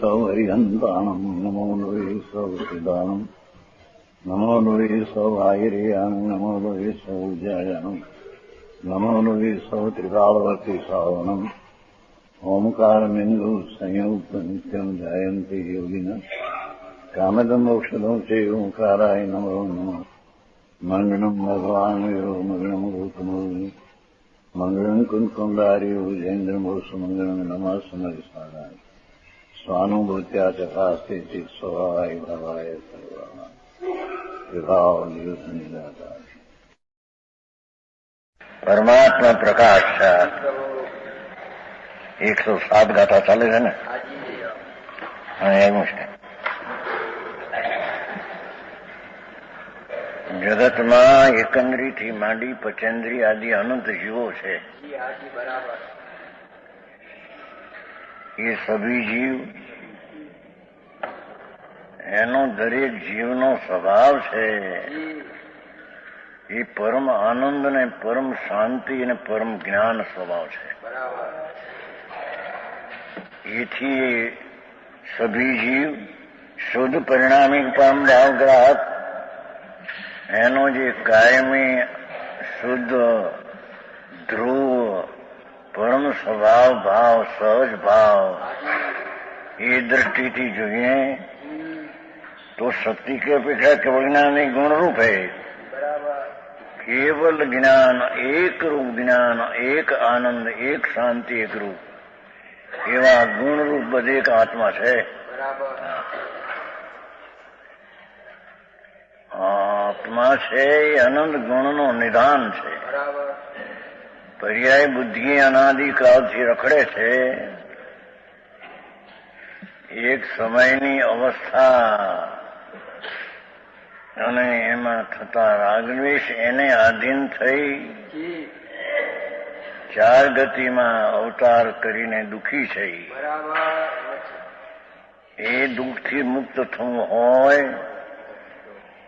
સૌ હરિહંતાણમ નમો લોહી સૌ સિદ્ધાનમ નમો લોહી સૌ આયર્યાણમ નમો લોહી સૌ જયાણમ નમો લોહી સૌ ત્રિકાળવર્તી શ્રાવણમ ઓમકારમિંદુ સંયુક્ત નિત્યમ જાયંતી યોગિના કામદમ ઔષધમ છે ઓંકારાય નમો નમઃ મંગળમ ભગવાન વીરો મંગળમ ગૌતમોની મંગળમ કુંકુંડાર્યો જૈન્દ્રમોષ મંગળમ નમઃ સમરિસ્મરાય સ્વાનુભૂત્યા ચકાસ્તે ચિત સ્વભાવાય ભાવાય સર્વા વિભાવ નિયુત નિરાકાર પરમાત્મા પ્રકાશ 107 ગાથા ચાલે છે ને? હા, એવું છે. જગતમાં એકંદરીથી માંડી પચેન્દ્રી આદિ અનંત જીવો છે. એ સભી જીવ, એનો દરેક જીવનો સ્વભાવ છે એ પરમ આનંદ ને પરમ શાંતિ અને પરમ જ્ઞાન સ્વભાવ છે. એથી સભી જીવ શુદ્ધ પરિણામિક પરમ ભાવગ્રાહક એનો જે કાયમી શુદ્ધ ધ્રુવ પરમ સ્વભાવ ભાવ સહજ ભાવ એ દ્રષ્ટિથી જોઈએ તો શક્તિ की अपेक्षा केवल ज्ञान एक गुण रूप है. केवल ज्ञान, एक रूप ज्ञान, एक आनंद, एक शांति, एक रूप એવા ગુણ રૂપ બધે આત્મા છે. આત્મા છે એ અનંત ગુણનો નિદાન છે. પર્યાય બુદ્ધિ અનાદિકાળથી રખડે છે. એક સમયની અવસ્થા અને એમાં થતા રાગદ્વેષ એને આધીન થઈ 4 ગતિમાં અવતાર કરીને દુઃખી છે. એ દુઃખથી મુક્ત થવું હોય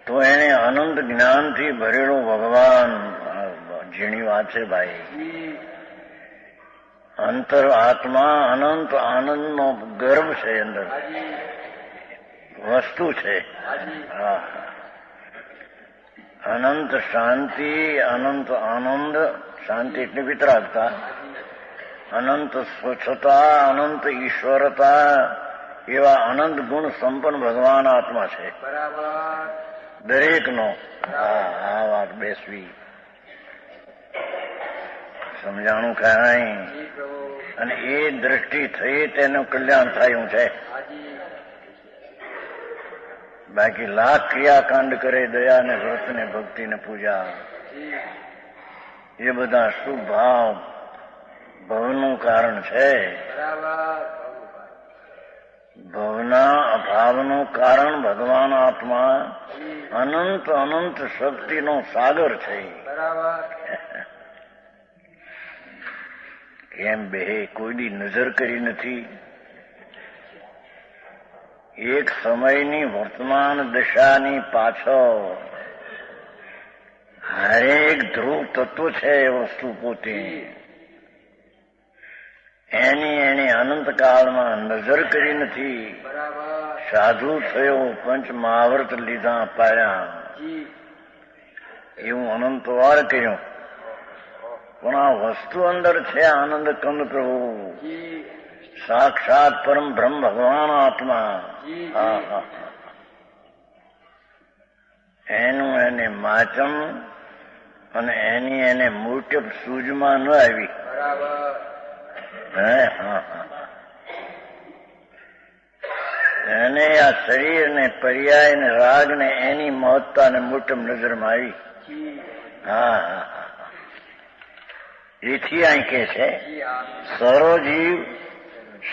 તો એને અનંત જ્ઞાનથી ભરેલો ભગવાન, ઝીણી વાત છે ભાઈ. અંતર આત્મા અનંત આનંદનો ગર્ભ છે, અંદર વસ્તુ છે. અનંત શાંતિ, અનંત આનંદ, શાંતિ એટલે વિતરાગતા, અનંત સ્વચ્છતા, અનંત ઈશ્વરતા એવા અનંત ગુણ સંપન્ન ભગવાન આત્મા છે દરેકનો. આ વાત બેસવી સમજાણું કાંઈ, અને એ દ્રષ્ટિ થઈ તેનું કલ્યાણ થયું છે. બાકી લાખ ક્રિયાકાંડ કરે, દયા ને વ્રત ને ભક્તિ ને પૂજા, એ બધા શુભ ભાવ ભવનું કારણ છે. ભવના અભાવનું કારણ ભગવાન આત્મા અનંત અનંત શક્તિનો સાગર છે. કેમ બે કોઈ દી નજર કરી નથી? એક સમયની વર્તમાન દશાની પાછળ હરેક ધ્રુવ તત્વ છે એ વસ્તુ પોતે, એની અનંતકાળમાં નજર કરી નથી. સાધુ થયો, પંચ મહાવ્રત લીધા પાયા, એવું અનંતવાર કર્યું, પણ આ વસ્તુ અંદર છે આનંદ કંદ પ્રભુ, સાક્ષાત પરમ બ્રહ્મ ભગવાન આત્મા. એનું એને માચમ અને એને મૂર્ત્ય સૂઝમાં ન આવી. એને આ શરીર ને પર્યાય ને રાગ ને એની મહત્તા ને મૂર્તમ નજરમાં આવી. એથી અહીં કે છે સર્વજીવ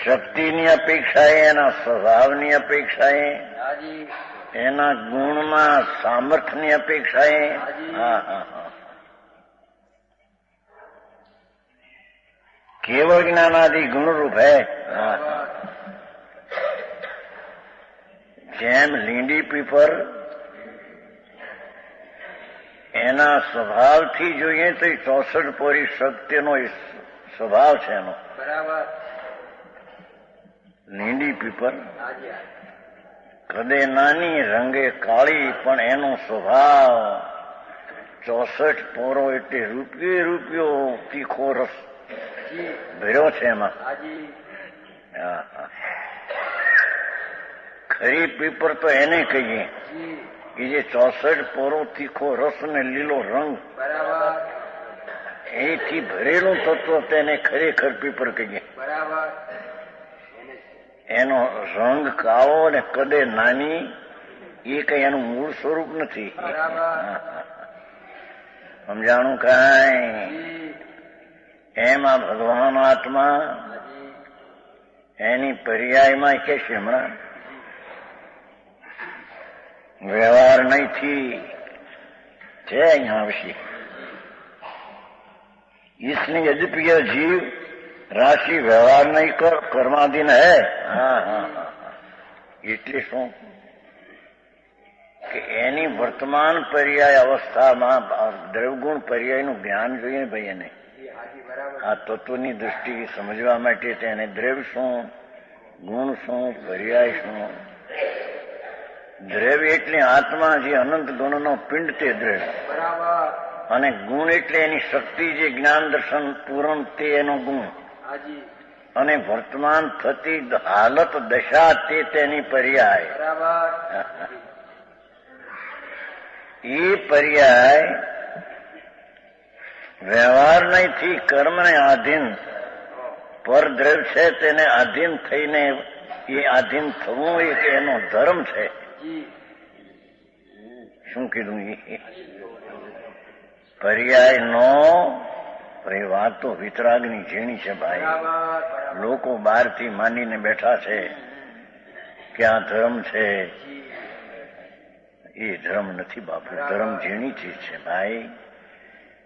શક્તિની અપેક્ષાએ, એના સ્વભાવની અપેક્ષાએ, એના ગુણમાં સામર્થ્યની અપેક્ષાએ કેવળ જ્ઞાનાદિ ગુણરૂપ હૈ. જેમ લીંડી પીપર એના સ્વભાવથી જોઈએ તો 64 પોરી શક્તિનો સ્વભાવ છે એનો. લીંડી પીપર કદે નાની રંગે કાળી, પણ એનો સ્વભાવ 64 પોરો એટલે રૂપિયો તીખો રસ ભર્યો છે એમાં. ખરી પીપર તો એને કહીએ કે જે 64 પોરો તીખો રસ ને લીલો રંગ એથી ભરેલું તત્વ તેને ખરેખર પીપર કહીએ. એનો રંગ કાળો ને કદે નાની એ કઈ એનું મૂળ સ્વરૂપ નથી. સમજાણું કાંઈ? એમાં ભગવાન આત્મા એની પર્યાયમાં કે છે હમણાં વ્યવહાર નહીંથી છે અહીંયા આવશે. ઈસની યજ્ઞ જીવ રાશિ વ્યવહાર નહીં કર કર્માધીન હે. એટલે શું કે એની વર્તમાન પર્યાય અવસ્થામાં દ્રવગુણ પર્યાયનું જ્ઞાન જોઈએ ભાઈ. એને આ તત્વની દૃષ્ટિ સમજવા માટે તેને દ્રવ શું, ગુણ શું, પર્યાય શું. દ્રવ એટલે આત્મા જે અનંત ગુણનો પિંડ તે દ્રવ, અને ગુણ એટલે એની શક્તિ જે જ્ઞાન દર્શન પૂરણ તે એનો ગુણ, અને વર્તમાન થતી હાલત દશા તે તેની પર્યાય. એ પર્યાય વ્યવહાર નહીંથી કર્મને આધીન પરદ્રવ છે. તેને આધીન થઈને એ આધીન થવું એ એનો ધર્મ છે. શું કીધું? એ પર્યાય નો વાત તો વિતરાગની ઝીણી છે ભાઈ. લોકો બહારથી માનીને બેઠા છે કે આ ધર્મ છે. એ ધર્મ નથી બાપુ. ધર્મ ઝીણી ચીજ છે ભાઈ.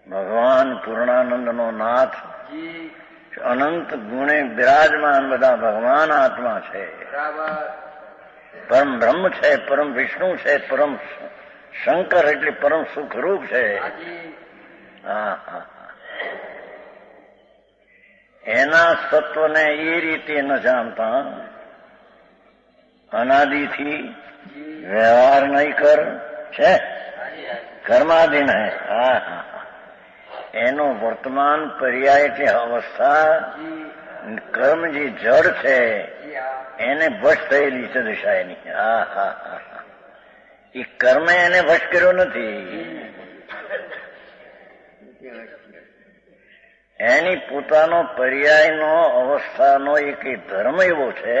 ભગવાન પૂર્ણાનંદનો નાથ અનંત ગુણે બિરાજમાન બધા ભગવાન આત્મા છે. પરમ બ્રહ્મ છે, પરમ વિષ્ણુ છે, પરમ શંકર એટલે પરમ સુખરૂપ છે. એના સત્વને એ રીતે ન જાણતા અનાદિથી વ્યવહાર નહીં કર છે, કર્માધીન હે. એનો વર્તમાન પર્યાય એટલે અવસ્થા કર્મ જે જડ છે એને વશ થયેલી છે દશા એની. એ કર્મે એને વશ કર્યો નથી. એની પોતાનો પર્યાયનો અવસ્થાનો એક ધર્મ એવો છે.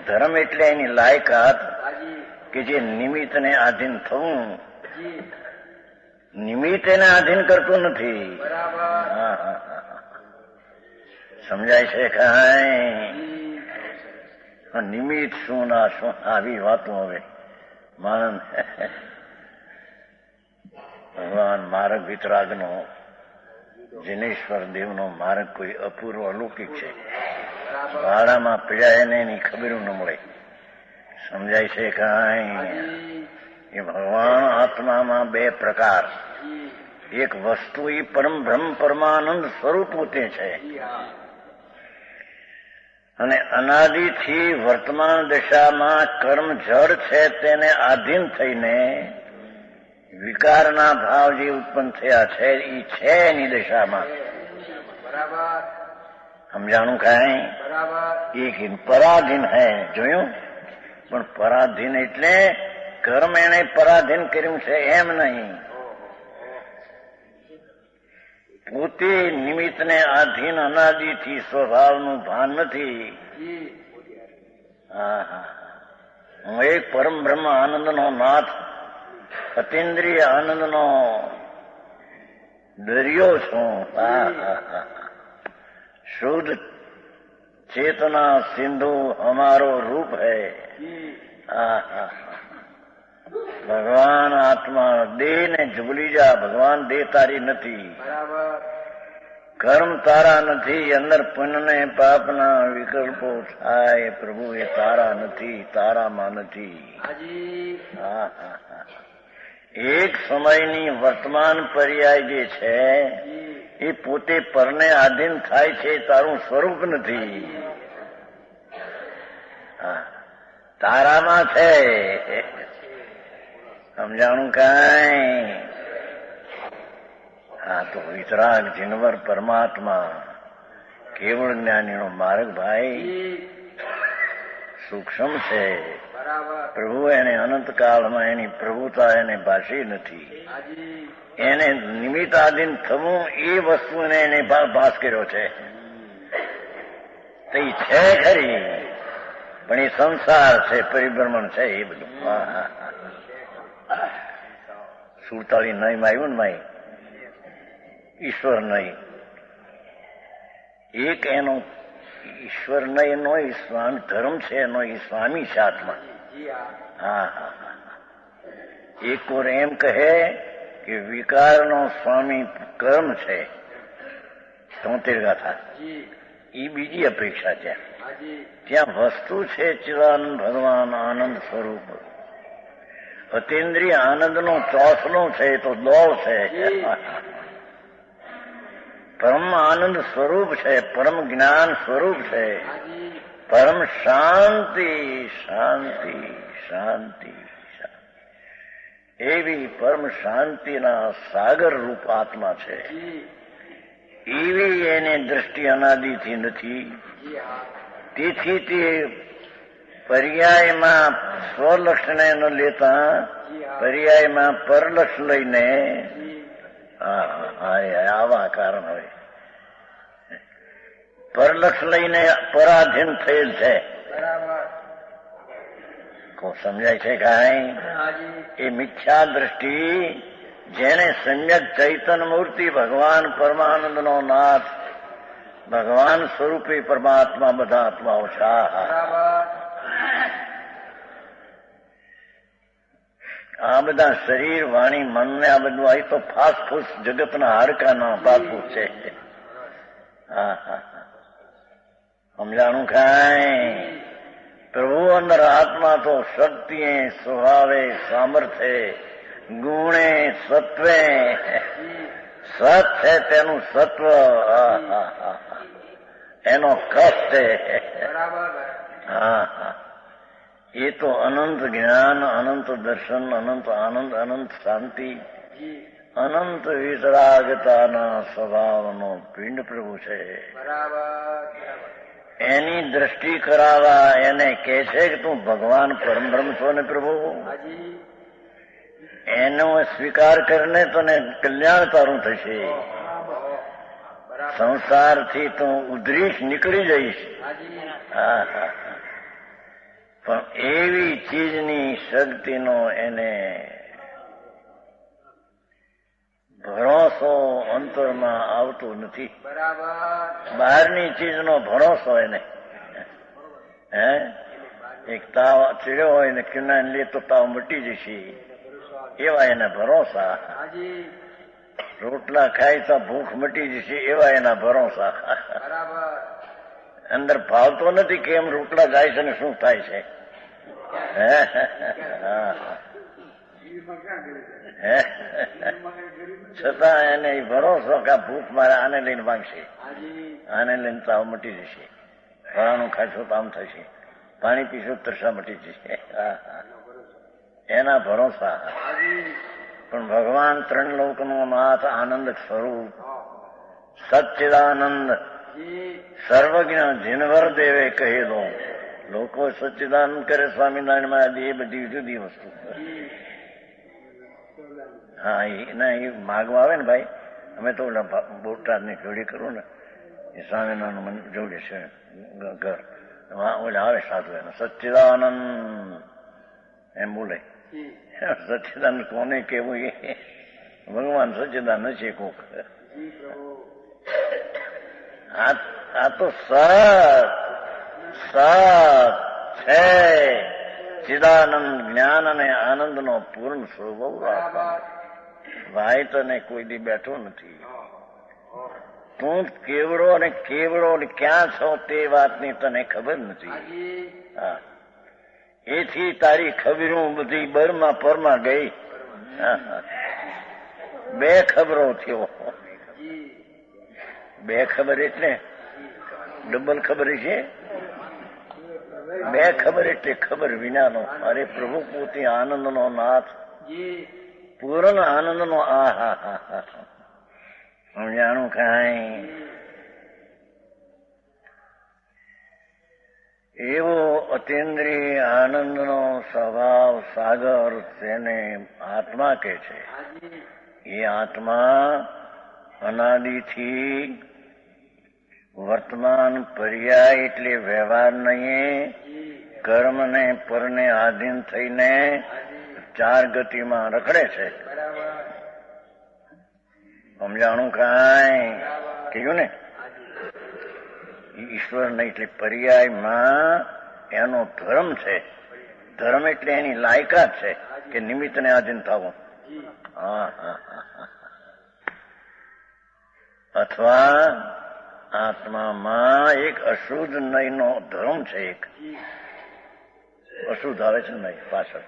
ધર્મ એટલે એની લાયકાત કે જે નિમિત્તને આધીન થવું. નિમિત્ત એને આધીન કરતું નથી. સમજાય છે કાંઈ? નિમિત્ત શું ના શું આવી વાતો હવે માનંદ ભગવાન માર્ગ વિતરાગનો જિનેશ્વર દેવનો માર્ગ કોઈ અપૂર્વ અલૌકિક છે. ભાડામાં પીડાય એને એની ખબર ન મળે. સમજાય છે કાંઈ? એ ભગવાન આત્મામાં બે પ્રકાર. એક વસ્તુ એ પરમ બ્રહ્મ પરમાનંદ સ્વરૂપ પોતે છે, અને અનાદિથી વર્તમાન દશામાં કર્મ જડ છે તેને આધીન થઈને વિકારના ભાવ જે ઉત્પન્ન થયા છે એ છે એની દશામાં. સમજાણું કાંઈ? એક પરાધીન હે જોયું? પણ પરાધીન એટલે કર્મ એને પરાધીન કર્યું છે એમ નહીં. પોતે નિમિત્તને આધીન અનાદિથી સ્વભાવનું ભાન નથી. હું એક પરમ બ્રહ્મ આનંદનો નાથ, અતિન્દ્રિય આનંદનો દરિયો છું. શુદ્ધ ચેतना સિંધુ हमारो रूप है. ભગવાન આત્મા દેહ ને ભૂલી જા. ભગવાન દેહ તારી નથી, કર્મ તારા નથી, અંદર પુણ્ય પાપના વિકલ્પો થાય પ્રભુ એ તારા નથી, તારામાં નથી. એક સમયની વર્તમાન પર્યાય જે છે એ પોતે પરને આધીન થાય છે, તારું સ્વરૂપ નથી. હા, તારામાં છે. સમજાણું કાંઈ? હા, તો વિતરાગ જીનવર પરમાત્મા કેવળ જ્ઞાનીનો માર્ગ ભાઈ સૂક્ષ્મ છે. પ્રભુ એને અનંતકાળમાં એની પ્રભુતા એને ભાષી નથી. એને નિમિત્તાધીન થવું એ વસ્તુને એને ભાસ કર્યો છે. તે છે ખરી, પણ એ સંસાર છે, પરિભ્રમણ છે, એ બધું. 47 નયમાં આવ્યું ને ભાઈ, ઈશ્વર નહીં એક, એનો ઈશ્વર નહીં એનો સ્વામી ધર્મ છે, એનો એ સ્વામી છે આત્મા. હા હા હા. એક ઓર એમ કહે કે વિકારનો સ્વામી કર્મ છે, 73 ગાથા. એ બીજી અપેક્ષા છે. ત્યાં વસ્તુ છે ચિદાનંદ ભગવાન આનંદ સ્વરૂપ. અતિન્દ્રિય આનંદનો ચોસલો છે, તો દોડ છે. પરમ આનંદ સ્વરૂપ છે, પરમ જ્ઞાન સ્વરૂપ છે, પરમ શાંતિ શાંતિ શાંતિ. એવી પરમ શાંતિના સાગર રૂપ આત્મા છે. એવી એની દ્રષ્ટિ અનાદિથી નથી. તેથી તે પર્યાયમાં સ્વલક્ષને ન લેતા પર્યાયમાં પરલક્ષ લઈને આવા કારણ હોય. પરલક્ષ લઈને પરાધીન થયેલ છે. સમજાય છે કાંઈ? એ મિથ્યા દ્રષ્ટિ જેને સમ્યક ચૈતન મૂર્તિ ભગવાન પરમાનંદનો નાથ ભગવાન સ્વરૂપે પરમાત્મા બધા આત્માઓ છે. આ બધા શરીર વાણી મનને આ બધું અહીં તો ફાસફૂસ જગતના હાડકાના ફાસફૂસ છે. હા હા, સમજાણું કાંઈ? પ્રભુ અંદર આત્મા તો શક્તિ સ્વભાવે સામર્થ્ય ગુણે સત્વે સત છે, તેનું સત્વ એનો કસ છે. હા હા, એ તો અનંત જ્ઞાન, અનંત દર્શન, અનંત આનંદ, અનંત શાંતિ, અનંત વિતરાગતાના સ્વભાવનો પિંડ પ્રભુ છે. એની દ્રષ્ટિ કરાવવા એને કહે છે કે તું ભગવાન પરમબ્રહ્મ છો ને પ્રભુ, એનો સ્વીકાર કરીને તને કલ્યાણ તારું થશે. સંસારથી તું ઉધરીશ, નીકળી જઈશ. હા હા, પણ એવી ચીજની શક્તિનો એને ભરોસો અંતરમાં આવતો નથી. બહારની ચીજનો ભરોસો એને એક તાવ ચડ્યો હોય ને કિનારે લે તો તાવ મટી જશે, એવા એના ભરોસા. રોટલા ખાય તો ભૂખ મટી જશે, એવા એના ભરોસા. અંદર ભાવતો નથી કે એમ રોટલા જાય છે ને શું થાય છે. છતાં એને ભરોસો કે ભૂખ મારે આને લઈને માંગશે, આને લઈને તાવ મટી જશે, ફળાનું ખાશો તો આમ થશે, પાણી પીશો તરસા મટી જશે. એના ભરોસા. પણ ભગવાન 3 લોકનો નાથ આનંદ સ્વરૂપ સચ્ચિદાનંદ સર્વજ્ઞ જીનવર દેવે કહેલો. લોકો સચ્ચિદાનંદ કરે સ્વામિનારાયણમાં, એ બધી જુદી વસ્તુ. હા, એના એ માગવા આવે ને ભાઈ, અમે તો બોટાદની જોડી કરું ને, એ સ્વામિનારાયણ જોડે છે ઘર, ઓલે આવે સાધુ એને સચ્ચિદાનંદ એમ બોલે. સચ્ચિદાનંદ કોને કેવું? એ ભગવાન સચ્ચિદાનંદ છે કોક. આ તો સત છે, ચિદાનંદ જ્ઞાન અને આનંદનો પૂર્ણ સ્વભાવ. ભાઈ તને કોઈ દી બેઠો નથી. તું કેવડો અને ક્યાં છો તે વાતની તને ખબર નથી. હા, એથી તારી ખબરું બધી બરમાં પરમાં ગઈ. 2 ખબરો થયો. 2 ખબર એટલે ડબલ ખબર છે. બે ખબર એટલે ખબર વિનાનો. અરે પ્રભુ પોતે આનંદનો નાથ, પૂર્ણ આનંદનો. આ હા હા હા હું જાણું કાંઈ એવો અતિન્દ્રિય આનંદનો સ્વભાવ સાગર તેને આત્મા કે છે. એ આત્મા અનાદિથી વર્તમાન પર્યાય એટલે વ્યવહાર નહીં, કર્મને પરને આધીન થઈને ચાર ગતિમાં રખડે છે. સમજાણું કાંઈ કહ્યું ને? ઈશ્વર નહીં એટલે પર્યાયમાં એનો ધર્મ છે. ધર્મ એટલે એની લાયકાત છે કે નિમિત્તને આધીન થવું. હા હા હા. અથવા આત્મામાં એક અશુદ્ધ નયનો ધર્મ છે. એક અશુદ્ધ આવે છે નય પાછળ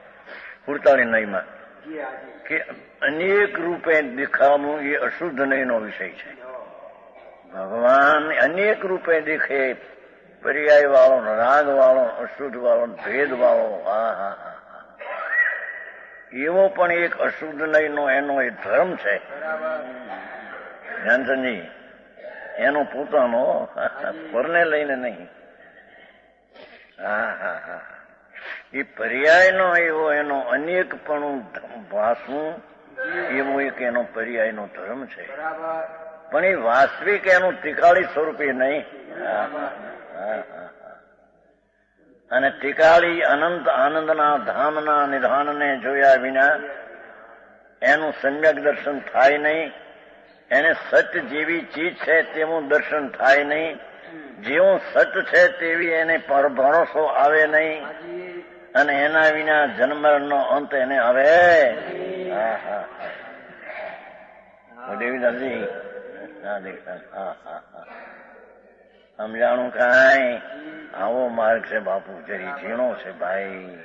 48 નયમાં કે અનેક રૂપે દેખાવાનું એ અશુદ્ધ નયનો વિષય છે. ભગવાન અનેક રૂપે દેખે, પર્યાય વાળો, રાગ વાળો, અશુદ્ધ વાળો, ભેદ વાળો. હા હા હા. એવો પણ એક અશુદ્ધ નયનો એનો એ ધર્મ છે. જાનસનજી, એનો પોતાનો, પરને લઈને નહીં. હા હા હા. એ પર્યાયનો એવો એનો અનેકપણું ભાસવું એવો એક એનો પર્યાયનો ધર્મ છે. પણ એ વાસ્તવિક એનું ટીકાળી સ્વરૂપે નહીં. અને ટીકાળી અનંત આનંદના ધામના નિધાનને જોયા વિના એનું સમ્યક દર્શન થાય નહીં. એને સત્ય જેવી ચીજ છે તેવું દર્શન થાય નહીં. જેવું સત્ય છે તેવી એને પર ભરોસો આવે નહીં. અને એના વિના જન્મનો અંત એને આવે. હા હા દેવીદાસજી, સમજાણું કાંઈ? આવો માર્ગ છે બાપુ, જરી ઝીણો છે ભાઈ.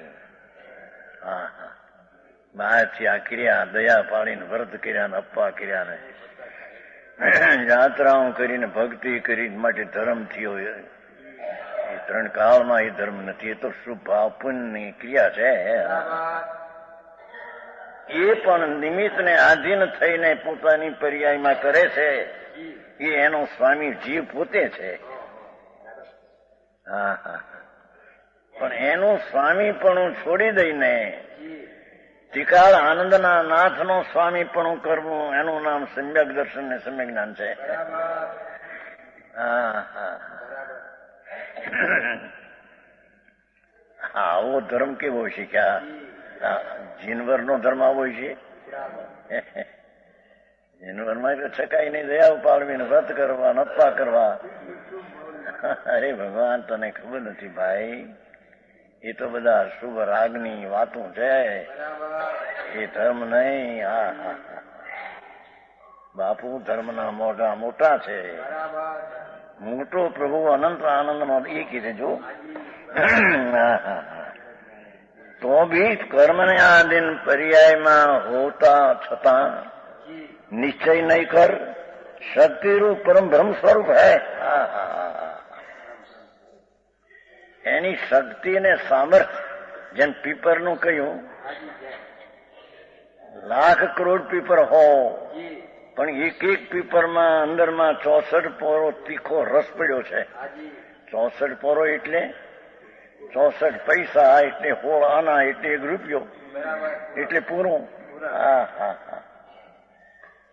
હા હા. બહારથી આ ક્રિયા દયા પાડીને વ્રત કર્યા ને અપ્પા કર્યા ને યાત્રાઓ કરીને ભક્તિ કરી માટે ધર્મ થયો. એ 3 કાળમાં એ ધર્મ નથી. એ તો શુભ ભાવ પુણ્યની ક્રિયા છે. એ પણ નિમિત્તને આધીન થઈને પોતાની પર્યાયમાં કરે છે. એ એનો સ્વામી જીવ પોતે છે. હા હા. પણ એનું સ્વામીપણું છોડી દઈને ત્રિકાળ આનંદના નાથનો સ્વામીપણું કરવું, એનું નામ સમ્યક દર્શન ને સમ્યક જ્ઞાન છે. હા હા. આવો ધર્મ કેવો છે કે જીનવરનો ધર્મ આવો છે. જીનવરમાં એટલે છકાઈ નહીં, દયા પાડવીને વ્રત કરવા, નપ્પા કરવા. અરે ભગવાન, તને ખબર નથી ભાઈ, એ તો બધા શુભ રાગની વાતો છે. એ ધર્મ નહીં. હા હા. બાપુ ધર્મના મોઢા મોટા છે. મોટો પ્રભુ અનંત આનંદનો એ કીધે જો. તો બી કર્મને આધીન પર્યાયમાં હોતા છતાં નિશ્ચય નહીં કર. શક્તિરૂપ પરમ બ્રહ્મ સ્વરૂપ હૈ. એની શક્તિ ને સામર્થ્ય, જેમ પીપરનું કહ્યું, 1,00,000 કરોડ પીપર હો, પણ એક એક પીપરમાં અંદરમાં 64 પોરો તીખો રસ પડ્યો છે. 64 પોરો એટલે 64 પૈસા એટલે 16 આના એટલે 1 રૂપિયો એટલે પૂરું. હા હા હા.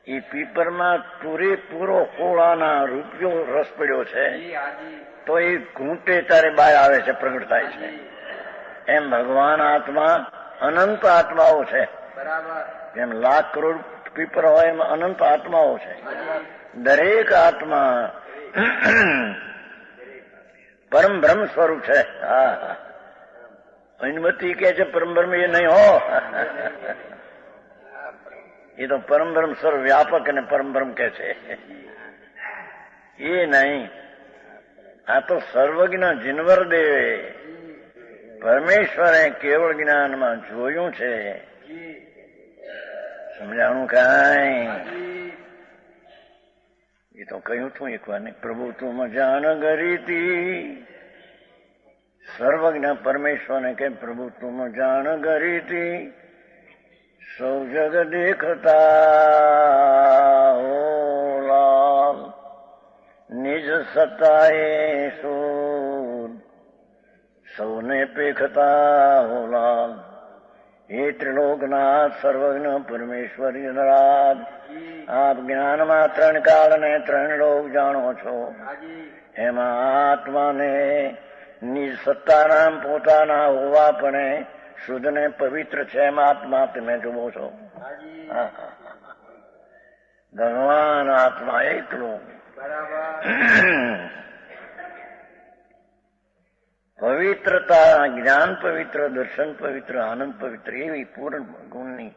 એ પીપરમાં પૂરેપૂરો 16 આના રૂપિયો રસ પડ્યો છે. તો એ ઘૂંટે ત્યારે બહાર આવે છે, પ્રગટ થાય છે. એમ ભગવાન આત્મા અનંત આત્માઓ છે. જેમ 1,00,000 કરોડ પીપર હોય એમ અનંત આત્માઓ છે. દરેક આત્મા પરમ બ્રહ્મ સ્વરૂપ છે. હા હા. અનુમતિ કે છે પરમ બ્રહ્મ, એ નહીં હો. એ તો પરમ બ્રહ્મ સ્વરૂપ વ્યાપક અને પરમ બ્રહ્મ કે છે. એ નહીં. આ તો સર્વજ્ઞ જીનવર દેવે પરમેશ્વરે કેવળ જ્ઞાનમાં જોયું છે. સમજાણું કાંઈ? એ તો કહ્યું તું એક વાર ને, પ્રભુ તું જાન ગરીતી સર્વજ્ઞ પરમેશ્વરને કે પ્રભુ તુમ જાણ કરી હતી સૌ જગ દેખતા હો લાલ નિજ સત્તાએ સૂર સૌને પેખતા હો લાલ હે ત્રિલોકનાથ સર્વજ્ઞ પરમેશ્વર રાજ આપ જ્ઞાનમાં ત્રણ કાળ ને ત્રણ લોક જાણો છો એમાં આત્માને નિજ સત્તારામ પોતાના હોવા પણ શુદ્ધ ને પવિત્ર છે એમ આત્મા તમે જુઓ છો. ભગવાન આત્મા એકલો પવિત્રતા જ્ઞાન પવિત્ર દર્શન પવિત્ર આનંદ પવિત્ર એવી પૂર્ણ ગુણની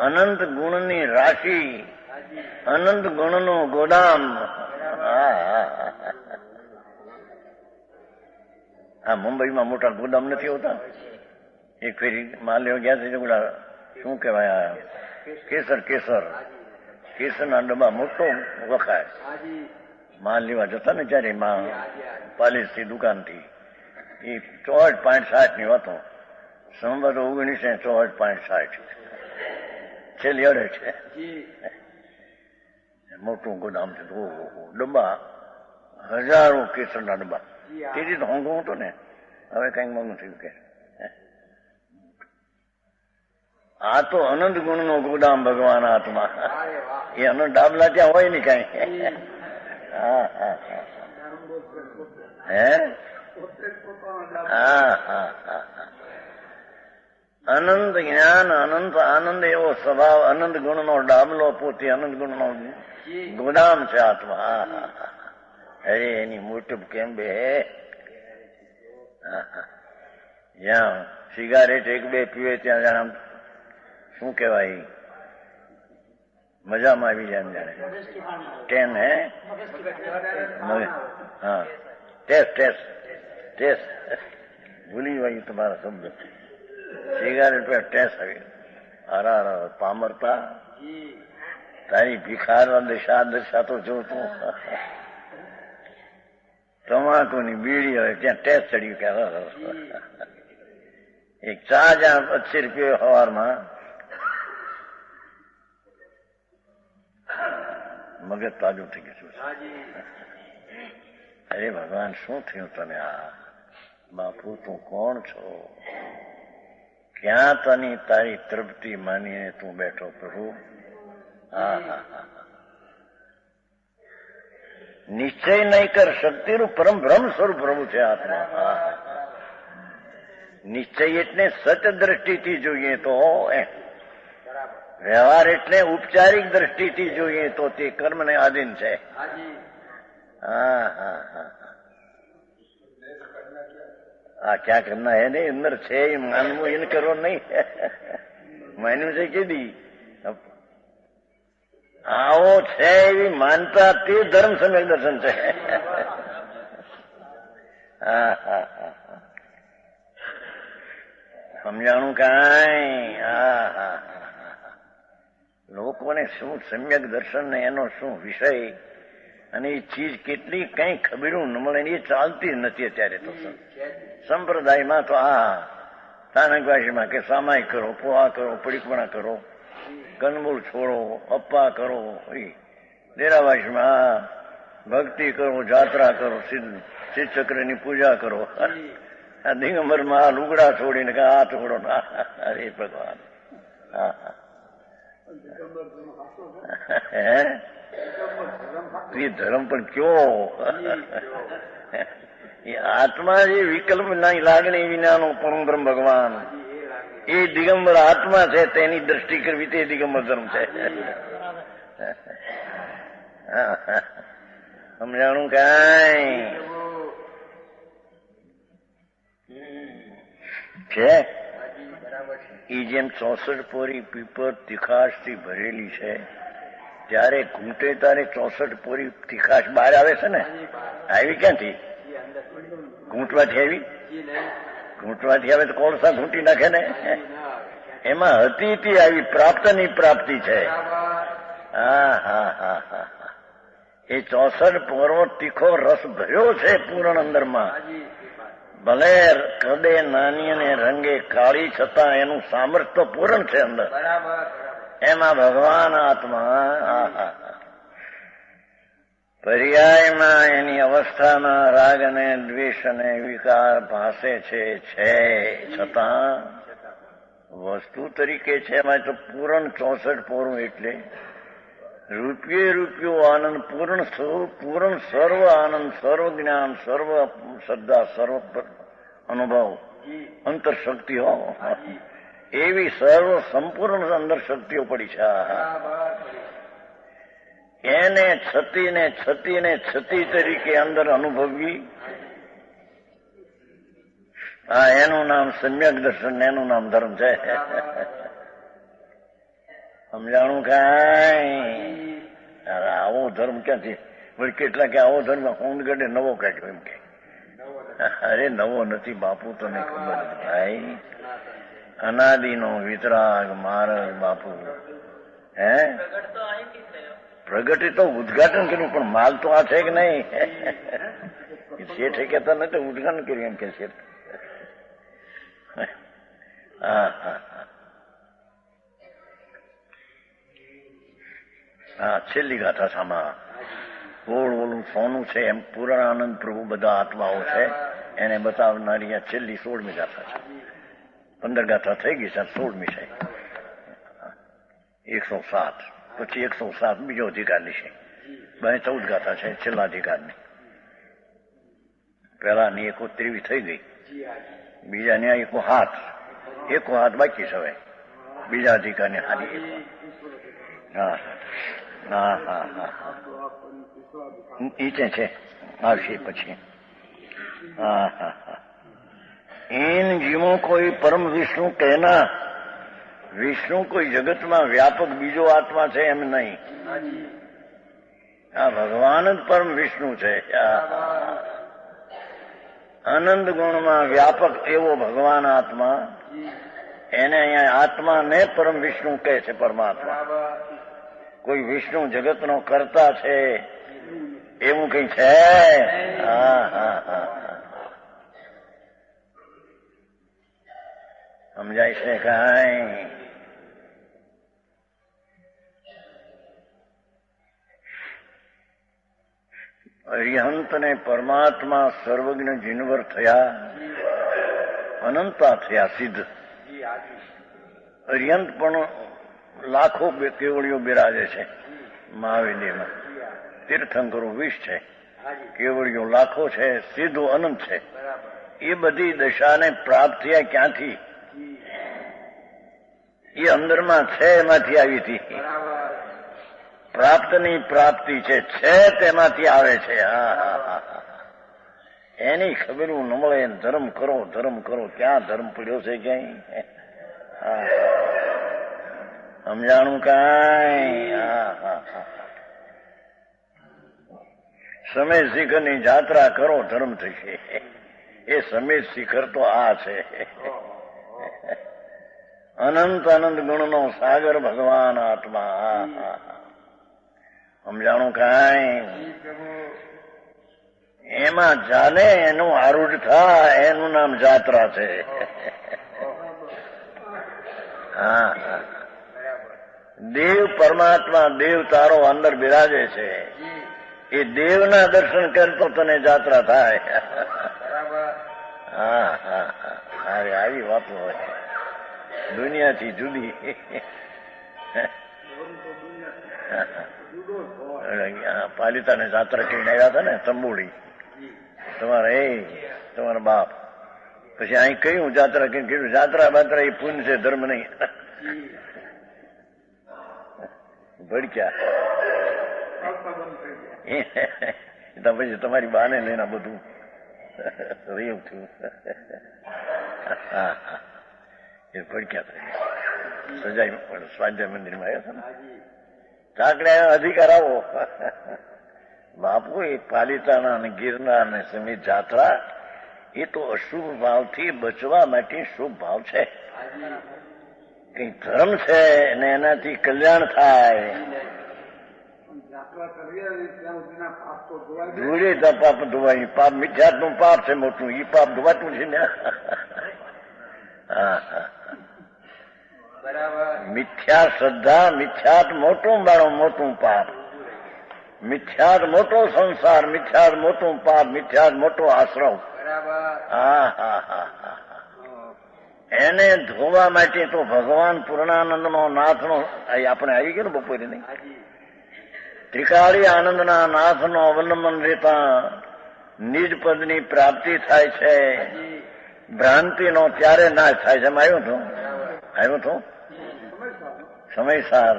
અનંત ગુણની રાશિ અનંત ગુણનું ગોદામ. આ મુંબઈમાં મોટા ગોદામ નથી હોતા. એક ફેરી માલ લેવા ગયા છે શું કહેવાય કેસર કેસર કેસરના ડબ્બા મોટો વખાય માલ લેવા જતા ને જયારે પાલિસથી દુકાનથી એ 64.60 ની વાતો સંવત 1964.60 છેલ્લી અડે છે મોટું ગોદામ છે. ડબ્બા હજારો કેસરના ડબ્બા તેથી તો હોંગો હતો ને હવે કઈક મોંઘું થયું કે આ તો અનંત ગુણ નો ગોદામ ભગવાન આત્મા એ અનંત ડાબલા ત્યાં હોય ને કઈ. હે અનંત જ્ઞાન અનંત આનંદ એવો સ્વભાવ અનંત ગુણ નો ડાબલો પોતે અનંત ગુણ નો ગોદામ છે આત્મા. અરે એની મોટું કેમ બે જ્યાં સિગારેટ એક બે પીવે ત્યાં જાણે શું કેવાય મજામાં આવી જાય જાણે ટેન હે હા ટેસ્ટ ભૂલી ગયું તમારા શબ્દ સિગારેટ પર ટેસ્ટ આવી અરા પામરતા તારી ભિખાર દશા તો જોતું તમાકુની બીડી હોય ત્યાં ટેસ્ટ ચડ્યું કે એક ચા જ્યાં 80 રૂપિયા સવારમાં મગજ તાજું થઈ ગયું. અરે ભગવાન શું થયું તને આ બાપુ તું કોણ છો ક્યાં તની તારી તૃપ્તિ માનીને તું બેઠો પ્રભુ. નિશ્ચય નહીં કર શક્તિનું પરમ બ્રહ્મ સ્વરૂપ પ્રભુ છે આત્મા. નિશ્ચય એટલે સચ દ્રષ્ટિથી જોઈએ તો વ્યવહાર એટલે ઉપચારિક દ્રષ્ટિથી જોઈએ તો તે કર્મને આધીન છે. આ ક્યાં કરના હે ને અંદર છે એ માનવું એને કરો નહીં માન્યું છે કીધી આવો છે એવી માનતા તે ધર્મ સમ્યક દર્શન છે. સમજાણું કાંઈ લોકોને શું સમ્યક દર્શન ને એનો શું વિષય અને એ ચીજ કેટલી કઈ ખબીરું ન મળે એ ચાલતી નથી અત્યારે તો સંપ્રદાયમાં તો સ્થાનકવાસીમાં કે સામાય કરો પોહા કરો પડીકપણા કરો કંદમૂળ છોડો અપ્પા કરો ડેરાવાસીમાં ભક્તિ કરો જાત્રા કરો સિદ્ધ ચક્રની પૂજા કરો આ દિગંબરમાં લુગડા છોડીને કે આ છોડો હરે ભગવાન એ ધર્મ પણ કયો એ આત્મા જે વિકલ્પ ના લાગણી વિનાનો પરમ બ્રહ્મ ભગવાન એ દિગંબર આત્મા છે તેની દ્રષ્ટિ કરવી તે દિગંબર ધર્મ છે. સમજાણું કાંઈ છે એ જેમ 64 પોરી પીપર તીખાશથી ભરેલી છે ત્યારે ઘૂંટે તારે 64 પોરી તીખાશ બહાર આવે છે ને આવી ક્યાંથી ઘૂંટવાથી આવી ઘૂંટવાથી આવે તો કોળસા ઘૂંટી નાખે ને એમાં હતી તી આવી પ્રાપ્તની પ્રાપ્તિ છે. એ 64 પોરો તીખો રસ ભર્યો છે પૂર્ણ અંદરમાં ભલે કદે નાની અને રંગે કાળી છતાં એનું સામર્થ્ય તો પૂરણ છે અંદર. એમાં ભગવાન આત્મા પર્યાયમાં એની અવસ્થામાં રાગ અને દ્વેષ અને વિકાર ભાસે છે છતાં વસ્તુ તરીકે છે. એમાં તો પૂરણ 64 પોરું એટલે રૂપિયે રૂપિયો આનંદ, પૂરણ સર્વ આનંદ, સર્વ જ્ઞાન, સર્વ શ્રદ્ધા, સર્વ અનુભવ, અંતર શક્તિઓ એવી સર્વ સંપૂર્ણ અંદર શક્તિઓ પડી છે. એને છતી તરીકે અંદર અનુભવવી, એનું નામ સમ્યક દર્શન, એનું નામ ધર્મ છે. સમજાણું કાંઈ? આવો ધર્મ ક્યાંથી? કેટલા કે આવો ધર્મ હોંદગઢે નવો કાઢ્યો એમ કે. અરે નવો નથી બાપુ, તને ખબર ભાઈ. અનાદિનો વિતરાગ માર્ગ બાપુ. પ્રગટી તો ઉદઘાટન કર્યું, પણ માલ તો આ છે કે નહીં? શેઠે કહેતા નથી ઉદઘાટન કર્યું એમ કે છે. હા, છેલ્લી ગાથા સામા ગોળ ઓલું સોનું છે એમ પૂર્ણ આનંદ પ્રભુ બધા આત્માઓ છે એને બતાવનારી આ છેલ્લી 16મી ગાથા છે. 15 ગાથા થઈ ગઈ છે, 16મી છે. 107 પછી 107 બીજો અધિકારની છે. 14 ગાથા છે છેલ્લા અધિકારની. પહેલાની 123 થઈ ગઈ, બીજાની 1 હાથ બાકી છે હવે બીજા અધિકારની હારી. હા હા હા હા નીચે છે, આવશે પછી. હા હા હા. इन जीवों कोई परम विष्णु कहना, વિષ્ણુ કોઈ જગતમાં વ્યાપક બીજો આત્મા છે એમ નહીં. આ ભગવાન જ પરમ વિષ્ણુ છે. આનંદ ગુણમાં વ્યાપક એવો ભગવાન આત્મા, એને અહીંયા આત્માને પરમ વિષ્ણુ કહે છે. પરમાત્મા કોઈ વિષ્ણુ જગતનો કરતા છે એવું કઈ છે? હા હા હા. સમજાય છે કાંઈ? અરિહંત ને પરમાત્મા સર્વજ્ઞ જીનવર થયા, અનંતા થયા સિદ્ધ. અરિહંત પણ લાખો કેવળીઓ બિરાજે છે મહાવિદ્યમાં. તીર્થંકરો 20 છે, કેવળીઓ લાખો છે, સિદ્ધો અનંત છે. એ બધી દશાને પ્રાપ્ત થયા ક્યાંથી? એ અંદરમાં છે એમાંથી આવી હતી. પ્રાપ્તની પ્રાપ્તિ છે તેમાંથી આવે છે. હા હા હા. એની ખબર ન મળે. ધર્મ કરો ધર્મ કરો, ક્યાં ધર્મ પડ્યો છે ક્યાંય? હા સમજાણું કાંઈ? હા હા હા. સમય શિખરની જાત્રા કરો ધર્મ થશે. એ સમય શિખર તો આ છે. અનંત આનંદ ગુણનો સાગર ભગવાન આત્મા. સમજાણું કાંઈ? એમાં ચાલે, એનું આરૂઢ થાય, એનું નામ જાત્રા છે. હા હા. દેવ પરમાત્મા દેવ તારો અંદર બિરાજે છે. એ દેવના દર્શન કરતો તને જાત્રા થાય. હા હા હા. અરે આવી વાતો હોય દુનિયાથી જુદી. પાલિતાને જાત્રા કરીને આવ્યા હતા ને તંબુડી, તમારા બાપ. પછી અહીં કહ્યું જાત્રા કરીને કીધું જાત્રા બાત્રા એ પુણ્ય છે, ધર્મ નહીં. ભડક્યા. પછી તમારી બાને લઈને બધું રહ્યું થયું. એ ભડક્યા થયા. સજાઈ સ્વાધ્યાય મંદિરમાં આવ્યા હતા ને, ચાકડે અધિકાર આવો. બાપુ એ પાલિતાના અને ગિરનાર ને સમિત જાત્રા એ તો અશુભ ભાવથી બચવા માટે શુભ ભાવ છે. કઈ ધર્મ છે ને એનાથી કલ્યાણ થાય. ધૂળે તો પાપ ધોવાય. પાપ મિથ્યાત નું પાપ છે મોટું, એ પાપ ધોવાતું છે ને. મિથ્યા શ્રદ્ધા, મિથ્યાત મોટું બાળો મોટું પાપ, મિથ્યાત મોટો સંસાર, મિથ્યાત મોટું પાપ, મિથ્યાત મોટો આશ્રવ. એને ધોવા માટે તો ભગવાન પૂર્ણાનંદ નો નાથ નો આપણે આવી ગયો ને બપોરે નહીં, ત્રિકાળી આનંદના નાથનો અવલંબન લેતા નિજ પદની પ્રાપ્તિ થાય છે. ભ્રાંતિનો ત્યારે નાશ થાય છે. આવ્યું હતું સમયસાર.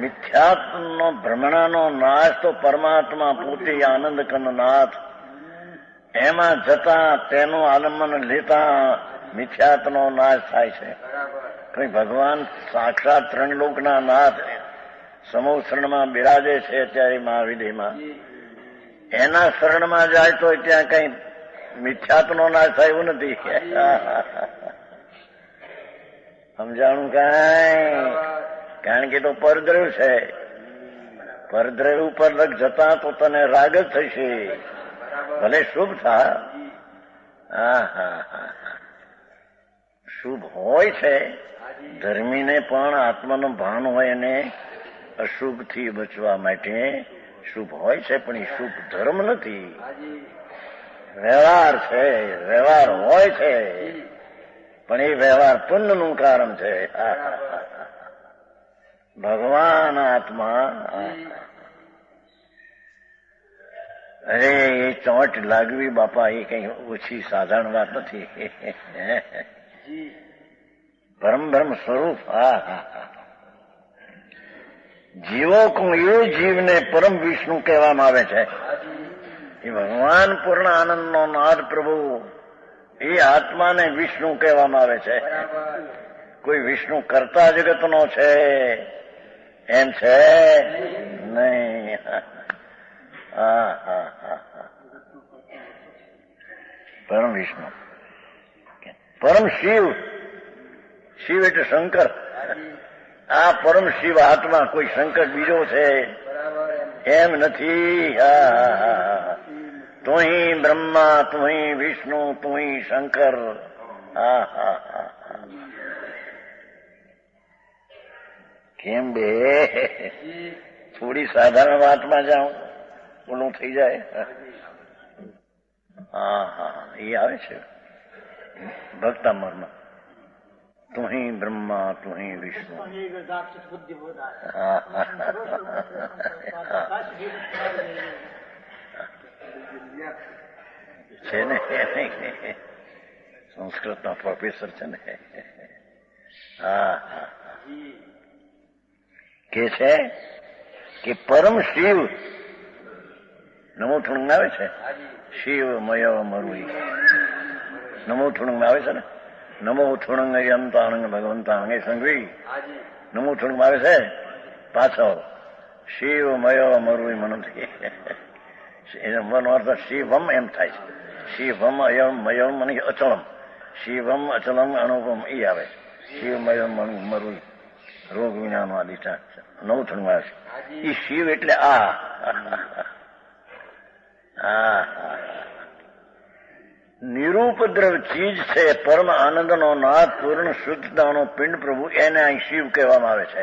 મિથ્યાત્મનો ભ્રમણાનો નાશ તો પરમાત્મા પોતે આનંદ કંદનાથ, એમાં જતા તેનું આલંબન લેતા મિથ્યાત્મનો નાશ થાય છે. કઈ ભગવાન સાક્ષાત ત્રણ લોકના નાથ સમૂહ શરણમાં બિરાજે છે અત્યારે મહાવિદેમાં, એના શરણમાં જાય તો ત્યાં કઈ મિથ્યાત્મનો નાશ થાય એવું નથી. સમજાણું કઈ? કારણ કે તો પરદ્રવ છે, પરદ્રવ ઉપર લગ જતા તો તને રાગ જ થશે, ભલે શુભ થા. શુભ હોય છે, ધર્મીને પણ આત્માનું ભાન હોય અને અશુભથી બચવા માટે શુભ હોય છે, પણ એ શુભ ધર્મ નથી, વ્યવહાર છે. વ્યવહાર હોય છે પણ એ વ્યવહાર પુણ્યનું કારણ છે. ભગવાન આત્મા અરે એ ચોટ લાગવી બાપા એ કઈ ઓછી સાધારણ વાત નથી. પરમ બ્રહ્મ સ્વરૂપ. જીવો કો એ જીવને પરમ વિષ્ણુ કહેવામાં આવે છે. એ ભગવાન પૂર્ણ આનંદનો નાથ પ્રભુ, એ આત્માને વિષ્ણુ કહેવામાં આવે છે. કોઈ વિષ્ણુ કરતા જગતનો છે એમ છે નહીં. પરમ વિષ્ણુ, પરમ શિવ. શિવ એટલે શંકર. આ પરમ શિવ આત્મા કોઈ શંકર બીજો છે એમ નથી. તુહી બ્રહ્મા, તુહી વિષ્ણુ, તુહી શંકર. કેમ બે થોડી સાધારણ વાતમાં જાઉં ઓલું થઈ જાય. એ આવે છે ભક્તામરમાં. તુહી બ્રહ્મા, તુહી વિષ્ણુ. છે ને સંસ્કૃતના પ્રોફેસર છે ને. કે છે કે પરમ શિવ નમો ઠુણું આવે છે. શિવ મય મરુઈ નમો ઠુણું આવે છે ને. નમો ઠુણંગ યંતાણંગ ભગવંતાંગ એ સંઘવી નમો ઠુણું આવે છે. પાછો શિવ મય મરુઈ મનથી મનો અર્થ શિવમ એમ થાય છે. શિવમ અયમ મયમ મને અચલમ. શિવમ અચલમ અનુપમ એ આવે. શિવ મયમ મરુઈ રોગ વિનાનો આદિષ્ઠાન નવું ઠણું આવે છે. એ શિવ એટલે નિરૂપદ્રવ ચીજ છે. પરમ આનંદનો નાથ, પૂર્ણ શુદ્ધતાનો પિંડ પ્રભુ, એને અહીં શિવ કહેવામાં આવે છે.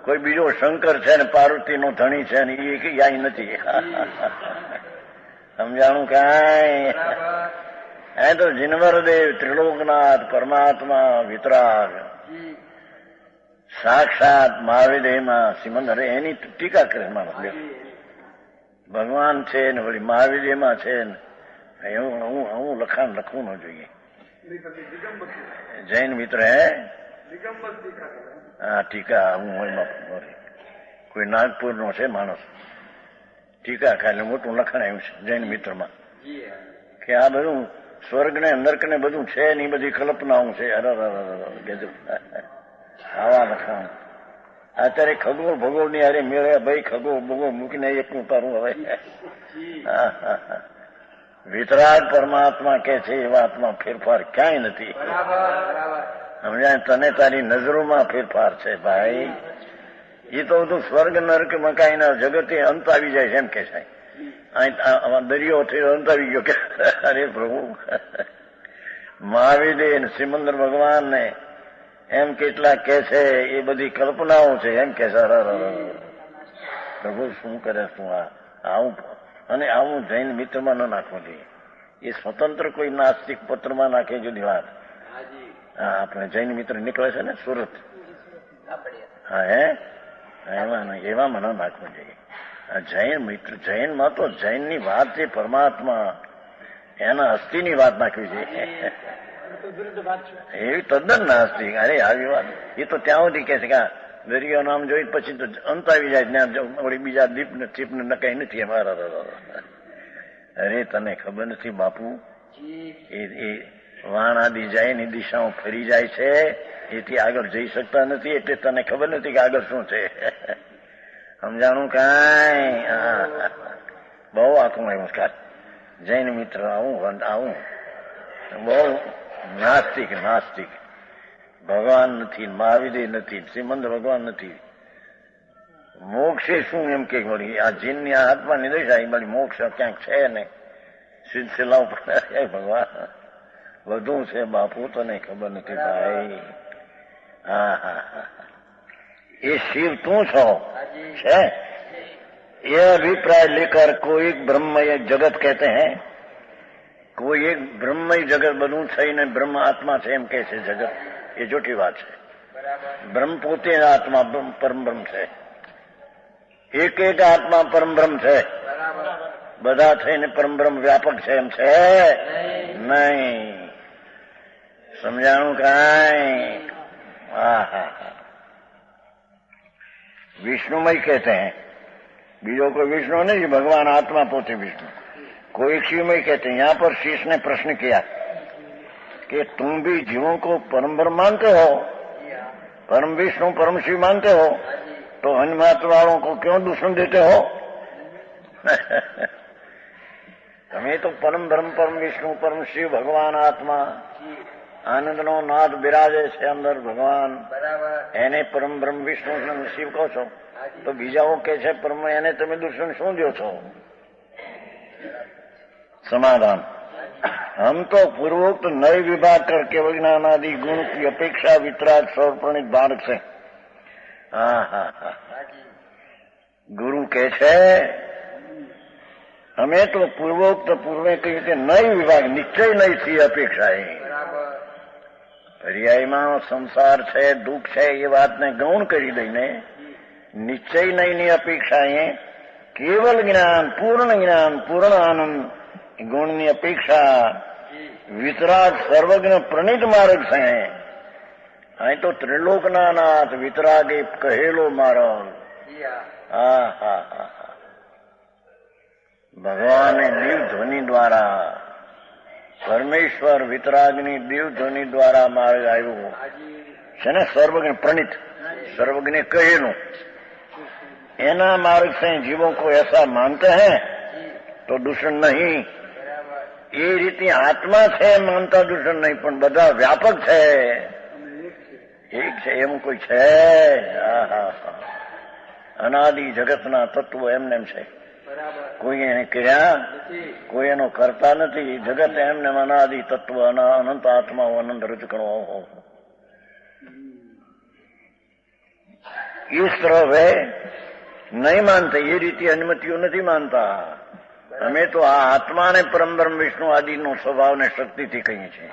કોઈ બીજો શંકર છે ને પાર્વતીનો ધણી છે ને એ અહીં નથી. સમજાણું કાંઈ? એ તો જીનવરદેવ, ત્રિલોકનાથ, પરમાત્મા, વિતરાગ, સાક્ષાત મહાવિદેયમાં શ્રીમંદર એની ટીકા કરે માણસ. ભગવાન છે ને વળી મહાવિદેયમાં છે ને હું લખાણ લખવું ન જોઈએ. જૈન મિત્ર હે ટીકા હું કોઈ નાગપુર નો છે માણસ, ટીકા ખાલી મોટું લખાણ આવ્યું છે જૈન મિત્રમાં કે આ બધું સ્વર્ગ ને નર્ક ને બધું છે ને એ બધી કલ્પનાઓ છે. આવા લખાણ અત્યારે ખગોળ ભગોળ ની અરે મેળવ્યા ભાઈ, ખગોળ ભગોળ મૂકીને એકનું તારું હવે. વિતરાગ પરમાત્મા કે છે એ વાતમાં ફેરફાર ક્યાંય નથી. સમજાય? તને તારી નજરોમાં ફેરફાર છે ભાઈ. એ તો બધું સ્વર્ગ નરક મકાઈના જગતે અંત આવી જાય છે એમ કે છે. દરિયો થયો અંત આવી ગયો કે અરે પ્રભુ. મહાવીર સિમંદર ભગવાન ને એમ કેટલા કે છે એ બધી કલ્પનાઓ છે એમ કે છે. પ્રભુ શું કરે શું આવું. અને આવું જૈન મિત્રમાં ન નાખવું જોઈએ. એ સ્વતંત્ર કોઈ નાસ્તિક પત્રમાં નાખે જુદી વાત. હા, આપણે જૈન મિત્ર નીકળે છે ને સુરત, હા હે એવામાં ન નાખવું જોઈએ. જૈન મિત્ર, જૈનમાં તો જૈનની વાત છે, પરમાત્મા એના અસ્થિની વાત નાખવી જોઈએ. એવી તદ્દન નાસ્તિક. અરે આવી વાત એ તો ત્યાં સુધી કે છે કે દરિયો નામ જોઈ પછી તો અંત આવી જાય. ત્યાં બીજા દીપને ચીપને નકાઈ નથી અમારા. અરે તને ખબર નથી બાપુ, એ વાણ આદિ જાય ની દિશાઓ ફરી જાય છે, એથી આગળ જઈ શકતા નથી. એટલે તને ખબર નથી કે આગળ શું છે. સમજાણું કાંઈ? બહુ આખું નમસ્કાર. જૈન મિત્ર આવું બહુ નાસ્તિક. ભગવાન નથી, મહાવીર નથી, શ્રીમંત ભગવાન નથી. મોક્ષે શું એમ કે વળી આ જીનની આ હાથમાં નિદશા વળી મોક્ષ ક્યાંક છે ને સિલસિલા ઉપર ભગવાન બધું છે બાપુ, તને ખબર નથી ભાઈ. હા ये शिव तू छो है, ये अभिप्राय लेकर कोई एक ब्रह्मय जगत कहते हैं, कोई एक ब्रह्मय जगत बनू થઈને બ્રહ્મ આત્મા છે એમ કે છે જગત, એ જોટી વાત છે. બ્રહ્મ પોતે આત્મા પરમ બ્રહ્મ છે. એક આત્મા પરમ બ્રહ્મ છે. બધા થઈને પરમ બ્રહ્મ વ્યાપક છે એમ છે નહીં. સમજાણું કાંઈ? विष्णुमय कहते हैं, बीजों को विष्णु नहीं, भगवान आत्मा पोते विष्णु. कोई शिवमय कहते हैं. यहां पर शीश ने प्रश्न किया कि तुम भी जीवों को परम ब्रह्म मानते हो, परम विष्णु परम शिव मानते हो, तो अन्य मत वालों को क्यों दूषण देते हो? તમે તો પરમ બ્રહ્મ પરમ વિષ્ણુ પરમ શિવ ભગવાન આત્મા આનંદનો નાદ બિરાજે છે અંદર ભગવાન, એને પરમ બ્રહ્મ વિષ્ણુ શિવ કહો છો, તો બીજાઓ કે છે પરમ, એને તમે દૂષણ શું દો છો? समाधान, हम तो पूर्वोक्त नए विभाग कर केवल ज्ञानादि गुण की अपेक्षा वितराग सर्वप्रणित बालक से. गुरु के छे અમે તો પૂર્વોક્ત પૂર્વે કહ્યું કે નય વિભાગ નિશ્ચય નહીંથી અપેક્ષા. પર્યાયમાં સંસાર છે, દુઃખ છે, એ વાતને ગૌણ કરી દઈને નિશ્ચય નહીંની અપેક્ષા, કેવલ જ્ઞાન, પૂર્ણ આનંદ ગુણની અપેક્ષા વિતરાગ સર્વજ્ઞ પ્રણિત માર્ગ છે. અહીં તો ત્રિલોકના નાથ વિતરાગે કહેલો માર્ગ. ભગવાને દિવ ધ્વનિ દ્વારા, પરમેશ્વર વિતરાગની દિવ ધ્વનિ દ્વારા માર્ગ આવ્યો છે ને, સર્વજ્ઞ પ્રણિત, સર્વજ્ઞ કહેલું. એના માર્ગ से जीवों को ऐसा मानते हैं तो दूषण नहीं. એ રીતે આત્મા છે માનતા દૂષણ નહીં, પણ બધા વ્યાપક છે, એક છે એમ કોઈ છે. અનાદિ જગતના તત્વો એમને એમ છે, કોઈ એને કર્યા, કોઈ એનો કરતા નથી. જગત એમને અનાદિ તત્વ, અનંત આત્માઓ, અનંત રજકણો. इस तरह वे नहीं मानते, ये रीति अनुमतियों नहीं मानता. અમે તો આ આત્માને પરમ બ્રહ્મ વિષ્ણુ આદિનો સ્વભાવને શક્તિથી કહીએ છીએ,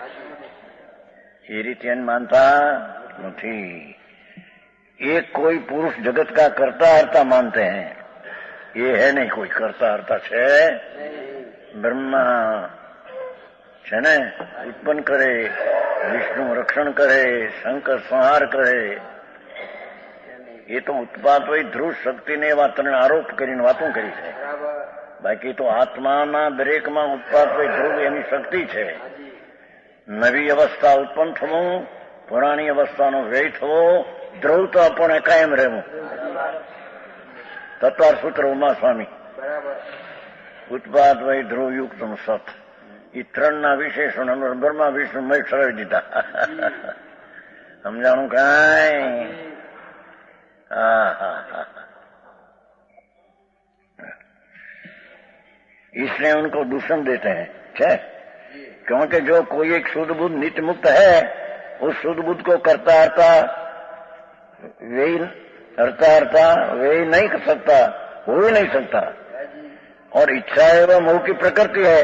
એ રીતે માનતા નથી. एक कोई पुरुष जगत का करता हरता मानते हैं, ये है नहीं कोई करता हरता છે. બ્રહ્મા છે ને ઉત્પન્ન કરે, વિષ્ણુ રક્ષણ કરે, શંકર સંહાર કરે. એ તો ઉત્પાદ હોય ધ્રુવ શક્તિને એવા ત્રણ આરોપ કરીને વાતો કરી છે. બાકી તો આત્માના દરેકમાં ઉત્પાદ હોય ધ્રુવ એની શક્તિ છે. નવી અવસ્થા ઉત્પન્ન થવું, પુરાણી અવસ્થાનો વ્યય થવો, ધ્રુવ તો આપણે કાયમ રહેવું. તત્વાર સૂત્ર ઉમા સ્વામી, ઉત્પાદ વય ધ્રુવ યુક્ત સત, એ ત્રણના વિશેષણ બ્રહ્મા વિષ્ણુ મય ઠરાવી દીધા. समझाणु काई। हाँ हाँ हाँ, इसलिए उनको दूषण देते हैं, क्या? क्योंकि जो कोई एक शुद्ध बुद्ध नित्य मुक्त है, उस शुद्ध बुद्ध को करता हरता वे नहीं कर सकता, हो ही नहीं सकता। और इच्छा एवं मोह की प्रकृति है,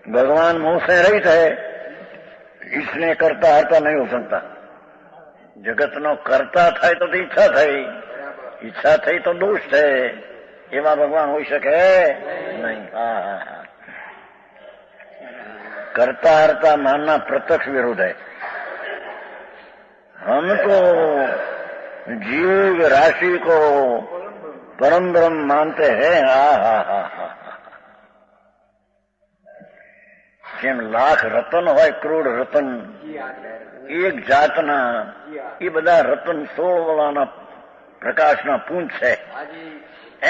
भगवान मोह से रहित है, इसलिए करता हरता नहीं हो सकता। जगत नो करता थाय तो ઈચ્છા થઈ તો દોષ થાય, એવા ભગવાન હોઈ શકે નહીં। હા હા હા, करता हरता मानना प्रत्यक्ष विरोध है। हम तो जीव राशि को परम ब्रह्म मानते हैं। हा हा हा हा, જેમ લાખ રતન હોય, કરોડ રતન એક જાતના, એ બધા રતન 16 વાળાના પ્રકાશના પુંજ છે,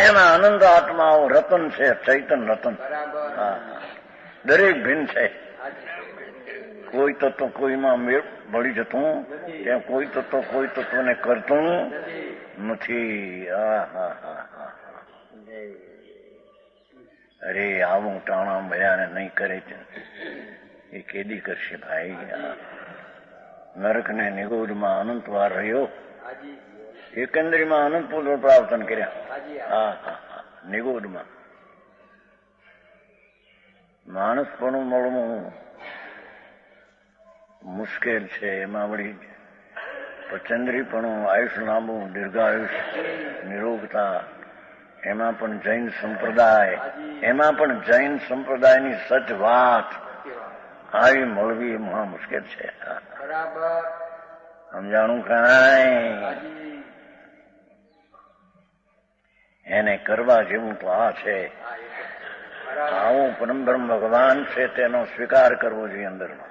એમાં આનંદ આત્માઓ રતન છે, ચૈતન રતન। દરેક ભિન્ન છે, કોઈ તત્વ કોઈમાં મેળ ભળી જતું, ત્યાં કોઈ તત્વને કરતું નથી। અરે આવું ટાણા મળ્યાને નહીં કરે એ કેદી કરશે ભાઈ। નરકને નિગોદમાં અનંતવાર રહ્યો, એકંદરીમાં અનંત પુનઃપ્રાવર્તન કર્યા। હા હા હા, નિગોદમાં માણસપણું મળવું મુશ્કેલ છે, એમાં વળી પચંદ્રીપણું, આયુષ લાંબુ, દીર્ઘાયુષ, નિરોગતા, એમાં પણ જૈન સંપ્રદાયની સચ વાત આવી મળવી એ મહા મુશ્કેલ છે। સમજાણું કાંઈ? એને કરવા જેવું તો આ છે। આવું પરમબ્રહ્મ ભગવાન છે, તેનો સ્વીકાર કરવો જોઈએ અંદરનો।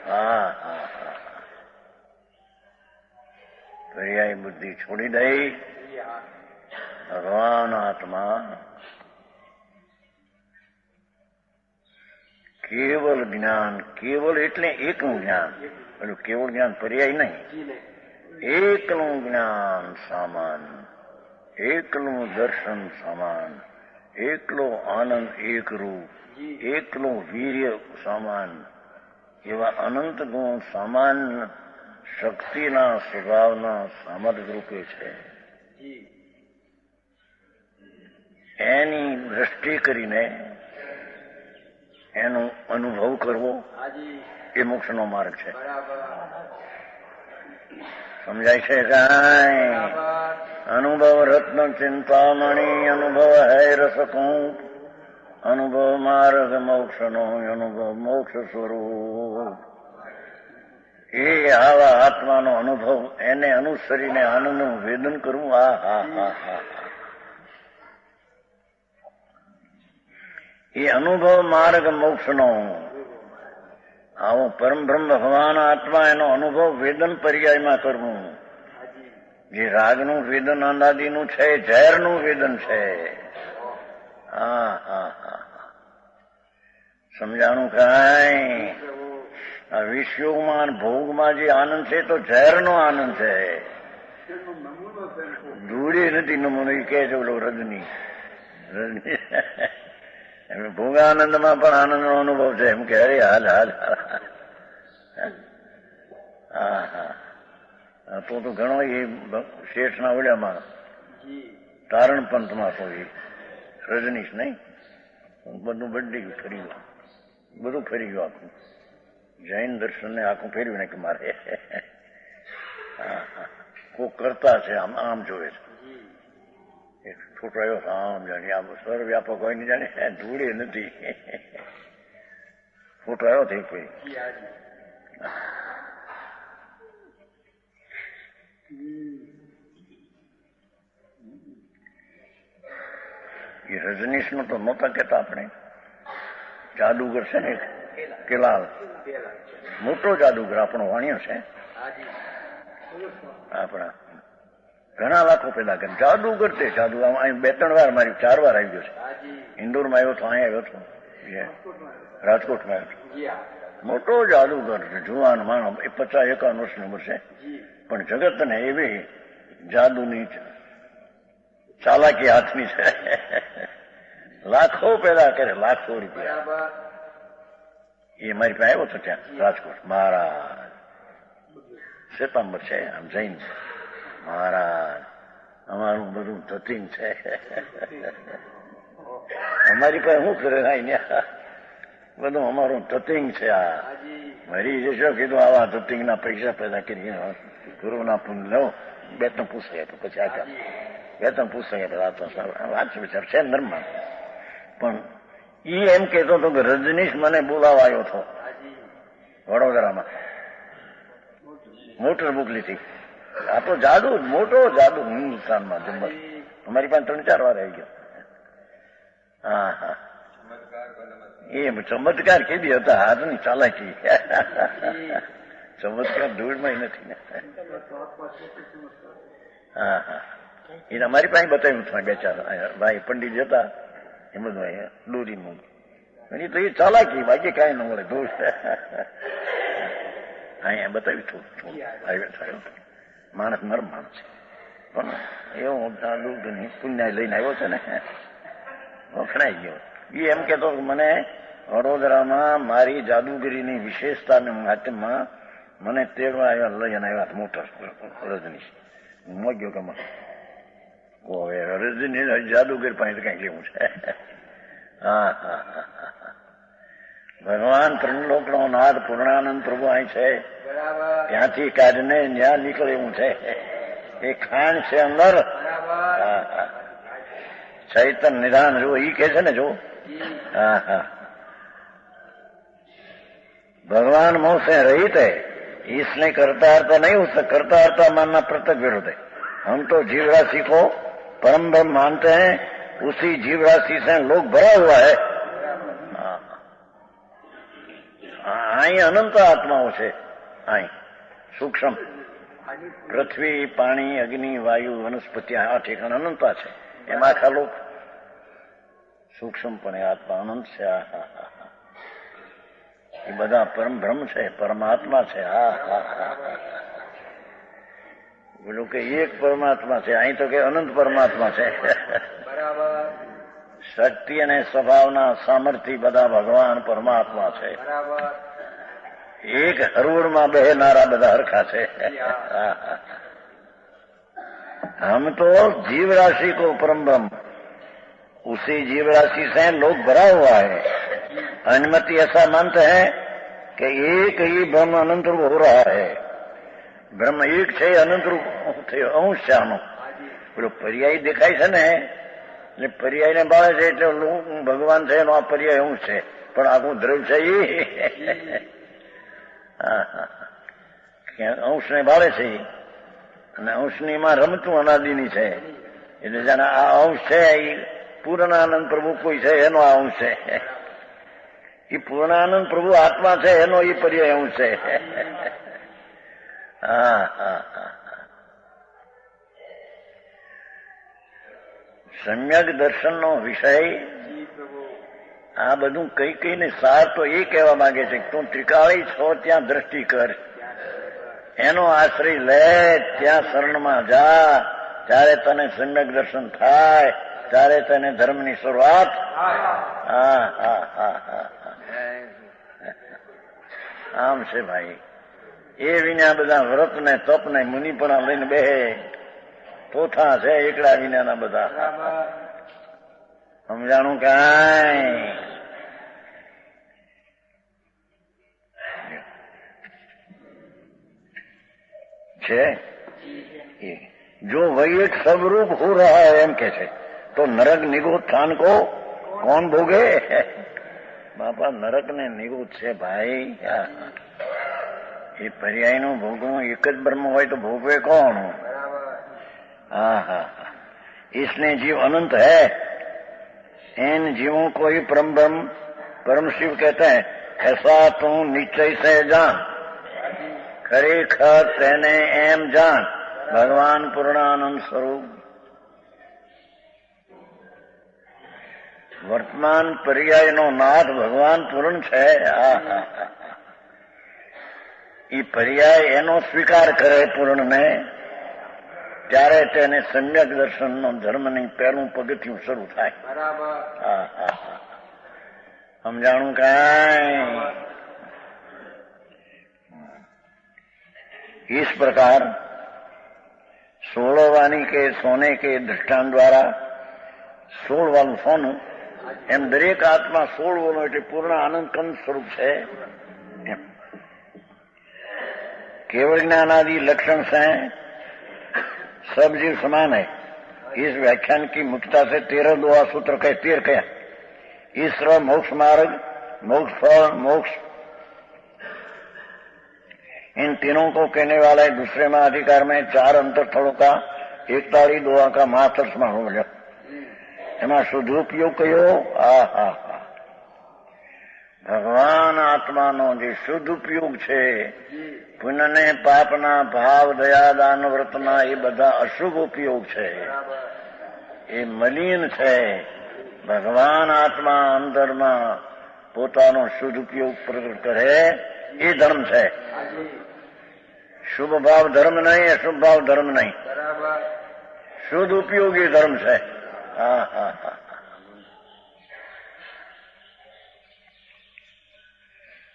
હા હા હા, પર્યાય બુદ્ધિ છોડી દઈ, ભગવાન આત્મા કેવલ જ્ઞાન, કેવલ એટલે એકનું જ્ઞાન, પેલું કેવળ જ્ઞાન પર્યાય નહીં, એકનું જ્ઞાન સામાન, એકલું દર્શન સામાન, એકલો આનંદ એકરૂપ, એકલું વીર્ય સામાન, એવા અનંત ગુણ સામાન શક્તિના સ્વભાવના સામર્થ્ય રૂપે છે। એની દ્રષ્ટિ કરીને એનો અનુભવ કરવો એ મોક્ષનો માર્ગ છે। સમજાય છે કાંઈ? અનુભવ રત્ન ચિંતામણી, અનુભવ હૈ રસકૂપ, અનુભવ માર્ગ મોક્ષનો, અનુભવ મોક્ષ સ્વરૂપ। એ આવા આત્માનો અનુભવ, એને અનુસરીને આનંદનું વેદન કરવું। હા હા હા હા, એ અનુભવ માર્ગ મોક્ષનો, આવો પરમ બ્રહ્મ ભગવાન આત્મા, એનો અનુભવ વેદન પર્યાયમાં કરવું। જે રાગનું વેદન અનાદિનું છે, ઝેરનું વેદન છે। હા હા હા, સમજાણું કાંઈ? આ વિશ્વમાં ભોગમાં જે આનંદ છે તો ઝેરનો આનંદ છે, ધૂળી નથી નમૂનો, એ કે છે ઓલો રજની ભોગાનંદમાં પણ આનંદનો અનુભવ છે, એમ કે અરે હાલ હાલ। હા હા, તો ઘણો એ શેઠના ઓળ્યામાં તારણ પંથમાં તો એ રજનીશ નહીં, બધું બદલી ગયું, ફરી ગયું, બધું ફરી ગયું આખું, જૈન દર્શનને આખું ફેરવ્યું ને કે મારે કોક કરતા છે, આમ આમ જોવે છે, એક છોટો આવ્યો આમ જાણે, આમ સર્વવ્યાપક હોય ને જાણે, ધૂળે નથી, ફોટો આવ્યો તો કોઈ એ રજનીશ નું તો નહોતા કહેતા આપણે, જાદુગર છે ને કેલાલ, મોટો જાદુગર આપણો વાણિયો છે, આપણા ઘણા લાખો પેદા કરે, જાદુગર છે, જાદુ અહીં 2-3 વાર મારી, 4 વાર આવી ગયો છે, ઇન્દોરમાં આવ્યો તો, અહીં આવ્યો હતો, રાજકોટમાં આવ્યો હતો, મોટો જાદુગર, જુવાન માણસ, 50-51 વર્ષની ઉંમર છે, પણ જગતને એવી જાદુની ચાલાકી હાથની છે. લાખો પેદા કરે, લાખો રૂપિયા. એ મારી પાસે આવ્યો હતો ત્યાં રાજકોટ. મહારાજ શ્વેતાંબર છે, આમ જૈન છે. મહારાજ અમારું બધું ધતિંગ છે, અમારી પાસે શું કરે બધું અમારું ધતિંગ છે. આ મરી જશો કીધું, આવા ધતિંગના પૈસા પેદા કરી ગુરુના પુણ્ય લો. 2-3 પુસ્તક આપ્યું, પછી આખા 2-3 પુસ્તક આપ્યા. વાંચ વિચાર છે નર્મા. પણ ઈ એમ કેતો હતો કે રજનીશ મને બોલાવા આવ્યો હતો વડોદરામાં, મોટર મોકલી હતી. આ તો જાદુ, મોટો જાદુ હિન્દુસ્તાનમાં જબર. અમારી પાસે 3-4 વાર આવી ગયો. હા હા, એ ચમત્કાર કેદી હતા, હાથની ચાલાકી. ચમત્કાર ધૂળમાં નથી ને. હા હા, એ અમારી પાસે બતાવ્યું હતું 2-4 ભાઈ પંડિત જતા એ બધું દોરી મૂકી. તો એ ચાલાકી, બાકી કઈ ન મળે. ધૂળ અહીંયા બતાવ્યું હતું. માણસ નરમ માણસ છે, પણ એવું પુણ્ય લઈને આવ્યો છે ને, વખણાઈ ગયો. એ એમ કેતો મને વડોદરામાં મારી જાદુગીરીની વિશેષતાને માધ્યમમાં મને તેડવા આવ્યા, લઈને આવ્યા મોટર રજનીશ. હું ગયો કે રજનીશ જાદુગીર પાસે કઈક લેવું છે. હા હા હા, ભગવાન ત્રિલોકનો નાથ પૂર્ણાનંદ પ્રભુ અહીં છે, ત્યાંથી કાઢને ન્યા નીકળે એવું છે. એ ખાણ છે અંદર. ચૈતન્ય નિધાન જો ઈ કે છે ને, જો હા હા, भगवान मोह से रहित है, इसने करता हरता नहीं हो सकता, करता हरता मानना प्रत्यक्ष विरोध है. हम तो जीव राशि को परम ब्रह्म मानते हैं, उसी जीव राशि से लोग भरा हुआ है. અહીં અનંત આત્માઓ છે. અહીં સૂક્ષ્મ પૃથ્વી, પાણી, અગ્નિ, વાયુ, વનસ્પતિ, આ ઠેકાણ અનંતા છે. એમાં આખા લોક સૂક્ષ્મપણે આત્મા અનંત છે. એ બધા પરમ બ્રહ્મ છે, પરમાત્મા છે. બોલું કે એક પરમાત્મા છે, અહીં તો કે અનંત પરમાત્મા છે. શક્તિ અને સ્વભાવના સામર્થ્ય બધા ભગવાન પરમાત્મા છે. એક હરોળમાં બેનારા બધા હરખા છે. हम तो जीव राशि को परम ब्रह्म, उसी जीव राशि से लोग भरा हुआ है. अनुमति ऐसा मानते हैं कि एक ही ब्रह्म अनंत रूप हो रहा है. ब्रह्म एक છે, અનંત રૂપ અંશ છે. આનો પેલો પર્યાય દેખાય છે ને, એટલે પર્યાયને બાળે છે, એટલે ભગવાન છે એનો આ પર્યાય અંશ છે, પણ આખું દ્રવ્ય છે એ અંશને બાળે છે. અને અંશની માં રમતું અનાદિની છે. એટલે જાણે આ અંશ છે એ પૂર્ણાનંદ પ્રભુ કોઈ છે એનો આ અંશ છે. એ પૂર્ણાનંદ પ્રભુ આત્મા છે એનો એ પર્યાય અંશ છે. સમ્યક દર્શનનો વિષય આ બધું કઈ કઈને સાર તો એ કહેવા માંગે છે કે તું ત્રિકાળી છો ત્યાં દ્રષ્ટિ કર, એનો આશ્રય લે, ત્યાં શરણમાં જા, ત્યારે તને સમ્યક દર્શન થાય, ત્યારે તને ધર્મની શરૂઆત. આમ છે ભાઈ. એ વિના બધા વ્રત ને તપ ને મુનિપણા લઈને બેહે પોથા છે, એકલા વિનાના બધા. સમજાણું કાંઈ છે? जो वही एक स्वरूप हो रहा है एम के છે, तो नरक निगोद स्थान को कौन भोगे? બાપા નરક ને નિગોદ છે ભાઈ. એ પર્યાયનું ભોગવું એક જ બ્રહ્મ હોય તો ભોગવે કોણ? इसने जीव अनंत है, इन जीवों को ही परम ब्रह्म परम शिव कहते हैं. ऐसा तू निश्चय से जान, ખરેખર તેને એમ જાણ, ભગવાન પૂર્ણાનંદ સ્વરૂપ. વર્તમાન પર્યાયનો નાથ ભગવાન પૂર્ણ છે. એ પર્યાય એનો સ્વીકાર કરે પૂર્ણને, ત્યારે તેને સમ્યક દર્શનનો ધર્મની પહેલું પગથિયું શરૂ થાય. સમજાણું કાંઈ? इस प्रकार 16 वाणी के सोने के दृष्टांत द्वारा 16 वालू सोનું એમ દરેક આત્મા 16 વાળો એટલે પૂર્ણ આનંદ કંદ સ્વરૂપ છે. केवल ज्ञानादि लक्षण से सब जीव समान है. इस व्याख्यान की मुख्यता से 13 दुआ सूत्र कहे 13 कया. ईश्वर मोक्ष मार्ग, मोक्ष फल, मोक्ष, इन तीनों को कहने वाला है. दूसरे महाधिकार में 4 अंतर स्थलों का 41 दुआ का मात्र स्मरण हो गया. એમાં શુદ્ધોપયોગ કયો? ભગવાન આત્માનો જે શુદ્ધ ઉપયોગ છે, પુણ્યને પાપના ભાવ દયા દાન વ્રતના એ બધા અશુભ ઉપયોગ છે, એ મલિન છે. ભગવાન આત્મા અંદરમાં પોતાનો શુદ્ધ ઉપયોગ પ્રગટ કરે એ ધર્મ છે. શુભ ભાવ ધર્મ નહીં, અશુભ ભાવ ધર્મ નહીં. શુદ્ધ ઉપયોગ એ ધર્મ છે.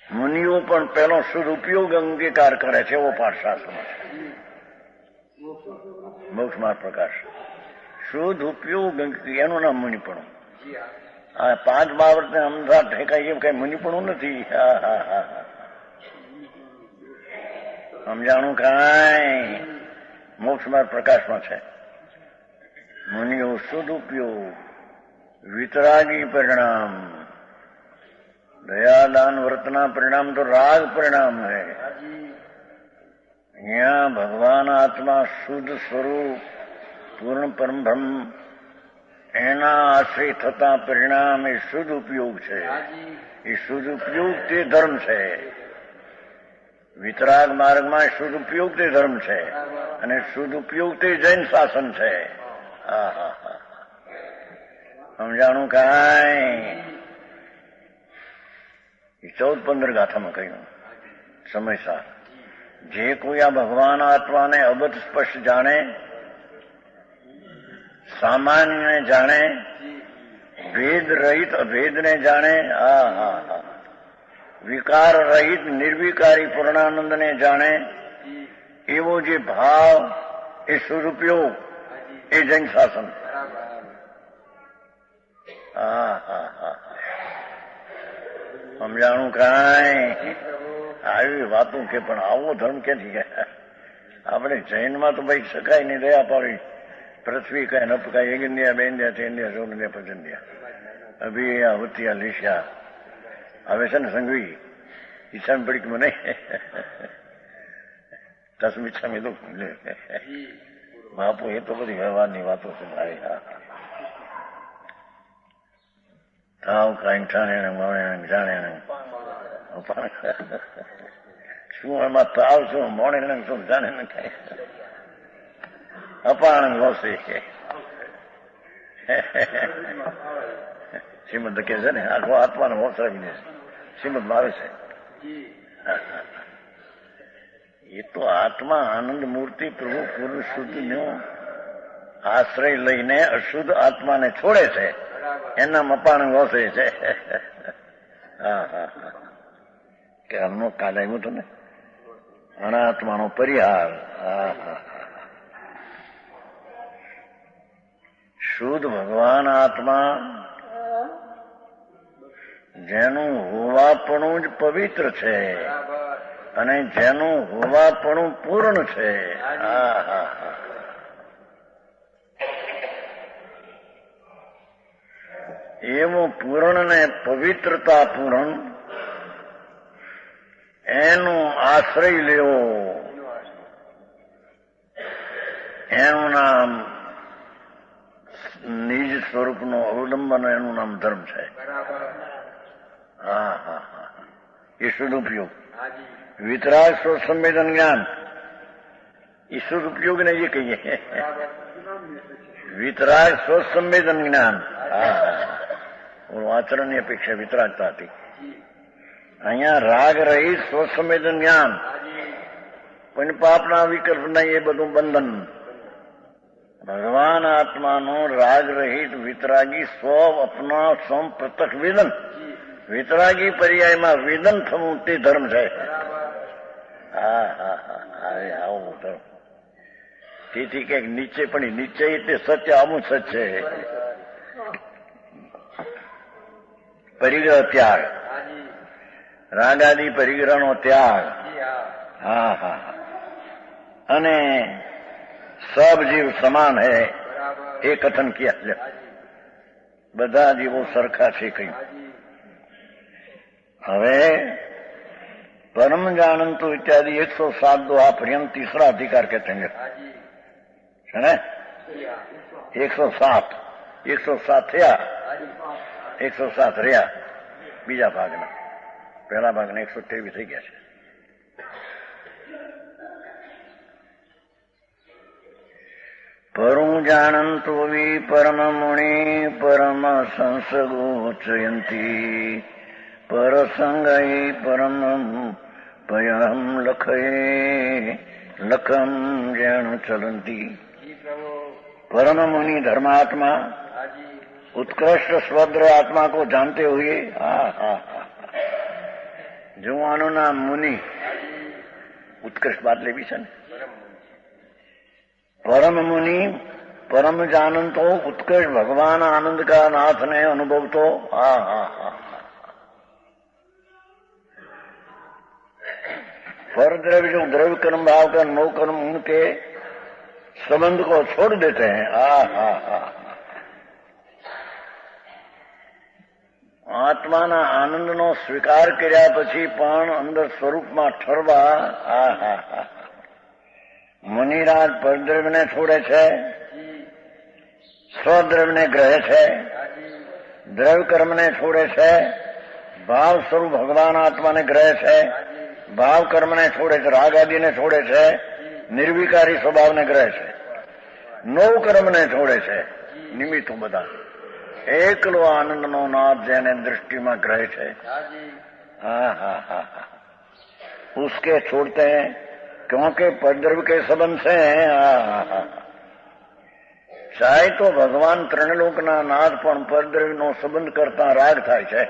મુનિઓ પણ પેલો શુદ્ધ ઉપયોગ અંગીકાર કરે છે, એવો પાઠશાસ્ત્રમાં છે. મોક્ષમાર્ગ પ્રકાશ શુદ્ધ ઉપયોગ એનું નામ મુનિપણું. આ 5 બાબતને અમદાર ઠેકાય એમ કઈ મુનિપણું નથી. સમજાણું કાંઈ? મોક્ષમાર્ગ પ્રકાશમાં છે. મુનિઓ શુદ્ધ ઉપયોગ, વિતરાગી પરિણામ, દયાદાન વ્રતના પરિણામ તો રાગ પરિણામ है. यहाँ भगवान आत्मा शुद्ध स्वरूप पूर्ण परम ब्रह्म એના આશ્રય થતા પરિણામ એ શુદ્ધ ઉપયોગ છે. એ શુદ્ધ ઉપયોગ તે ધર્મ છે. વિતરાગ માર્ગમાં શુદ્ધ ઉપયોગ તે ધર્મ છે, અને શુદ્ધ ઉપયોગ તે જૈન શાસન છે. સમજાણું કાંઈ? 14-15 ગાથામાં કહ્યું સમયસાર. જે કોઈ આ ભગવાન આત્માને અબધ સ્પષ્ટ જાણે, સામાન્ય જાણે, ભેદ રહિત અભેદને જાણે, વિકાર રહિત નિર્વિકારી પૂર્ણાનંદને જાણે, એવો જે ભાવ એ શુદ્ધ ઉપયોગ એ જૈન શાસન. સમજાણું કાંઈ? આવી વાતો કે પણ આવો ધર્મ ક્યાંથી ગયા? આપણે જૈનમાં તો ભાઈ શકાય નહીં. દયા પાડી પૃથ્વી કઈ ન પકાય. એક ઇન્ડિયા, બે ઇન્ડિયા, 3 ઇન્ડિયા, 14 ઇન્ડિયા, 5 ઇન્ડિયા, અભિયા વતિયા લીશા. હવે છે ને સંઘવી ઈચ્છા પડી કે મને તસમ ઈચ્છા મેં તો બાપુ એ તો બધી વ્યવહારની વાતો છે ભાઈ. તાવ કાંઈ ઠાણે મોણે જાણે શું એમાં તાવ શું મોણે શું જાણે ને કઈ અપાણ લોસી. શ્રીમદ કે છે ને આખો આત્માને મોસરાવી દે છે. શ્રીમદ આવે છે એ તો આત્મા આનંદ મૂર્તિ પ્રભુ પૂર્ણ શુદ્ધનો આશ્રય લઈને અશુદ્ધ આત્માને છોડે છે. એના મપાણ ગોસે છે. કે આમનો કાલ આવ્યું હતું ને અનાત્માનો પરિહાર. શુદ્ધ ભગવાન આત્મા જેનું હોવાપણું જ પવિત્ર છે અને જેનું હોવાપણું પૂર્ણ છે. એવું પૂર્ણ ને પવિત્રતા પૂર્ણ એનું આશ્રય લેવો, એનું નામ નિજ સ્વરૂપનો અવલંબન, એનું નામ ધર્મ છે. એ શુદ્ધ ઉપયોગ. વિતરાગ સ્વ સંવેદન જ્ઞાન એ શુદ્ધ ઉપયોગ ને એ કહીએ. વિતરાગ સ્વ સંવેદન જ્ઞાન. આચરણની અપેક્ષા વિતરાગતા હતી. અહીંયા રાગ રહિત સ્વ સંવેદન જ્ઞાન પણ પાપના વિકલ્પ નહીં, એ બધું બંધન. ભગવાન આત્માનો રાગ રહિત વિતરાગી સ્વ અપના સ્વ પ્રત્યક્ષ વેદન. વિતરાગી પર્યાયમાં વેદન થવું તે ધર્મ છે. હા હા હા, આવું ધર્મ. તેથી કઈક નીચે પણ નીચે એટલે સત્ય અમુક સત્ય છે. પરિગ્રહ ત્યાગ, રાગાદી પરિગ્રહનો ત્યાગ. હા હા, અને सब जीव સમાન है એ કથન કિયા. બધા જીવો સરખા છે કઈ. હવે પરમ જાનંતુ ઇત્યાદि 107 દોહા पर्यंत तीसरा अधिकार कहते हैं है ना. 107 થયા, 107 રહ્યા બીજા ભાગના. પહેલા ભાગના 123 થઈ ગયા છે. પરમ જાનંતુ વી પરમ મુનિ પરમ સંસગોચયંતી પરસંગઈ પરમ પયમ લખમ જૈન ચલંતી. परम मुनि धर्मात्मा उत्कृष्ट स्वद्र आत्मा को जानते हुए, जो आनो नाम मुनि उत्कृष्ट बात ले भी છે ને. परम मुनि परम जानंतो उत्कृष्ट भगवान आनंद का नाथ ने अनुभव तो पर द्रव्य जो द्रव्य कर्म भाव का नौ कर्म उनके संबंध को छोड़ देते हैं. આત્માના આનંદનો સ્વીકાર કર્યા પછી પણ અંદર સ્વરૂપમાં ઠરવા. મુનિરાજ પરદ્રવ્યને છોડે છે, સ્વદ્રવ્યને ગ્રહે છે, દ્રવ્ય કર્મને છોડે છે, ભાવ સ્વરૂપ ભગવાન આત્માને ગ્રહે છે, ભાવ કર્મને છોડે છે, રાગ આદિને છોડે છે, નિર્વિકારી સ્વભાવને ગ્રહે છે, નવ કર્મને છોડે છે. નિમિત્તો બધા એકલો આનંદનો નાદ જેને દૃષ્ટિમાં ગ્રહે છે. उसके छोड़ते हैं क्योंकि परद्रव्य के संबंध से चाहे तो भगवान ત્રણલોકના નાથ પણ પરદ્રવ્યનો સંબંધ કરતા રાગ થાય છે.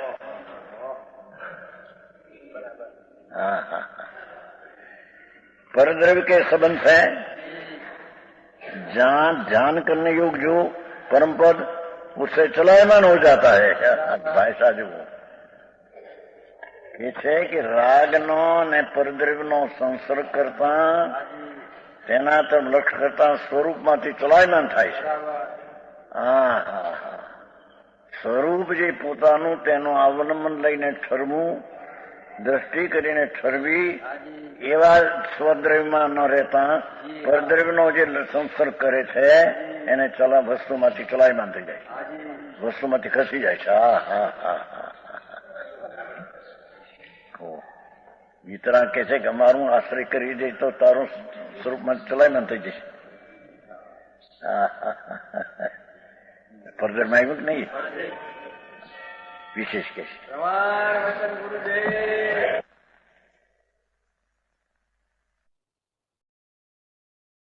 परद्रव्य के संबंध से जहां ध्यान करने योग्य जो परम पद उससे चलायमान हो जाता है. भाषा जो એ છે કે રાગનો અને પરદ્રવ્યનો સંસર્ગ કરતા તેના તરફ લક્ષ્ય કરતા સ્વરૂપમાંથી ચલાયમાન થાય છે. સ્વરૂપ જે પોતાનું તેનું અવલંબન લઈને ઠરવું, દ્રષ્ટિ કરીને ઠરવી, એવા સ્વદ્રવ્યમાં ન રહેતા પરદ્રવ્યનો જે સંસર્ગ કરે છે એને વસ્તુમાંથી ચલાયમાન થઈ જાય છે, વસ્તુમાંથી ખસી જાય છે. વિતરા કે છે કે અમારું આશ્રય કરી દે તો તારું સ્વરૂપમાં ચલાયમાન થઈ જશે. પરદ્રવ્યમાં આવ્યું કે નહીં વિશેષ કે છે.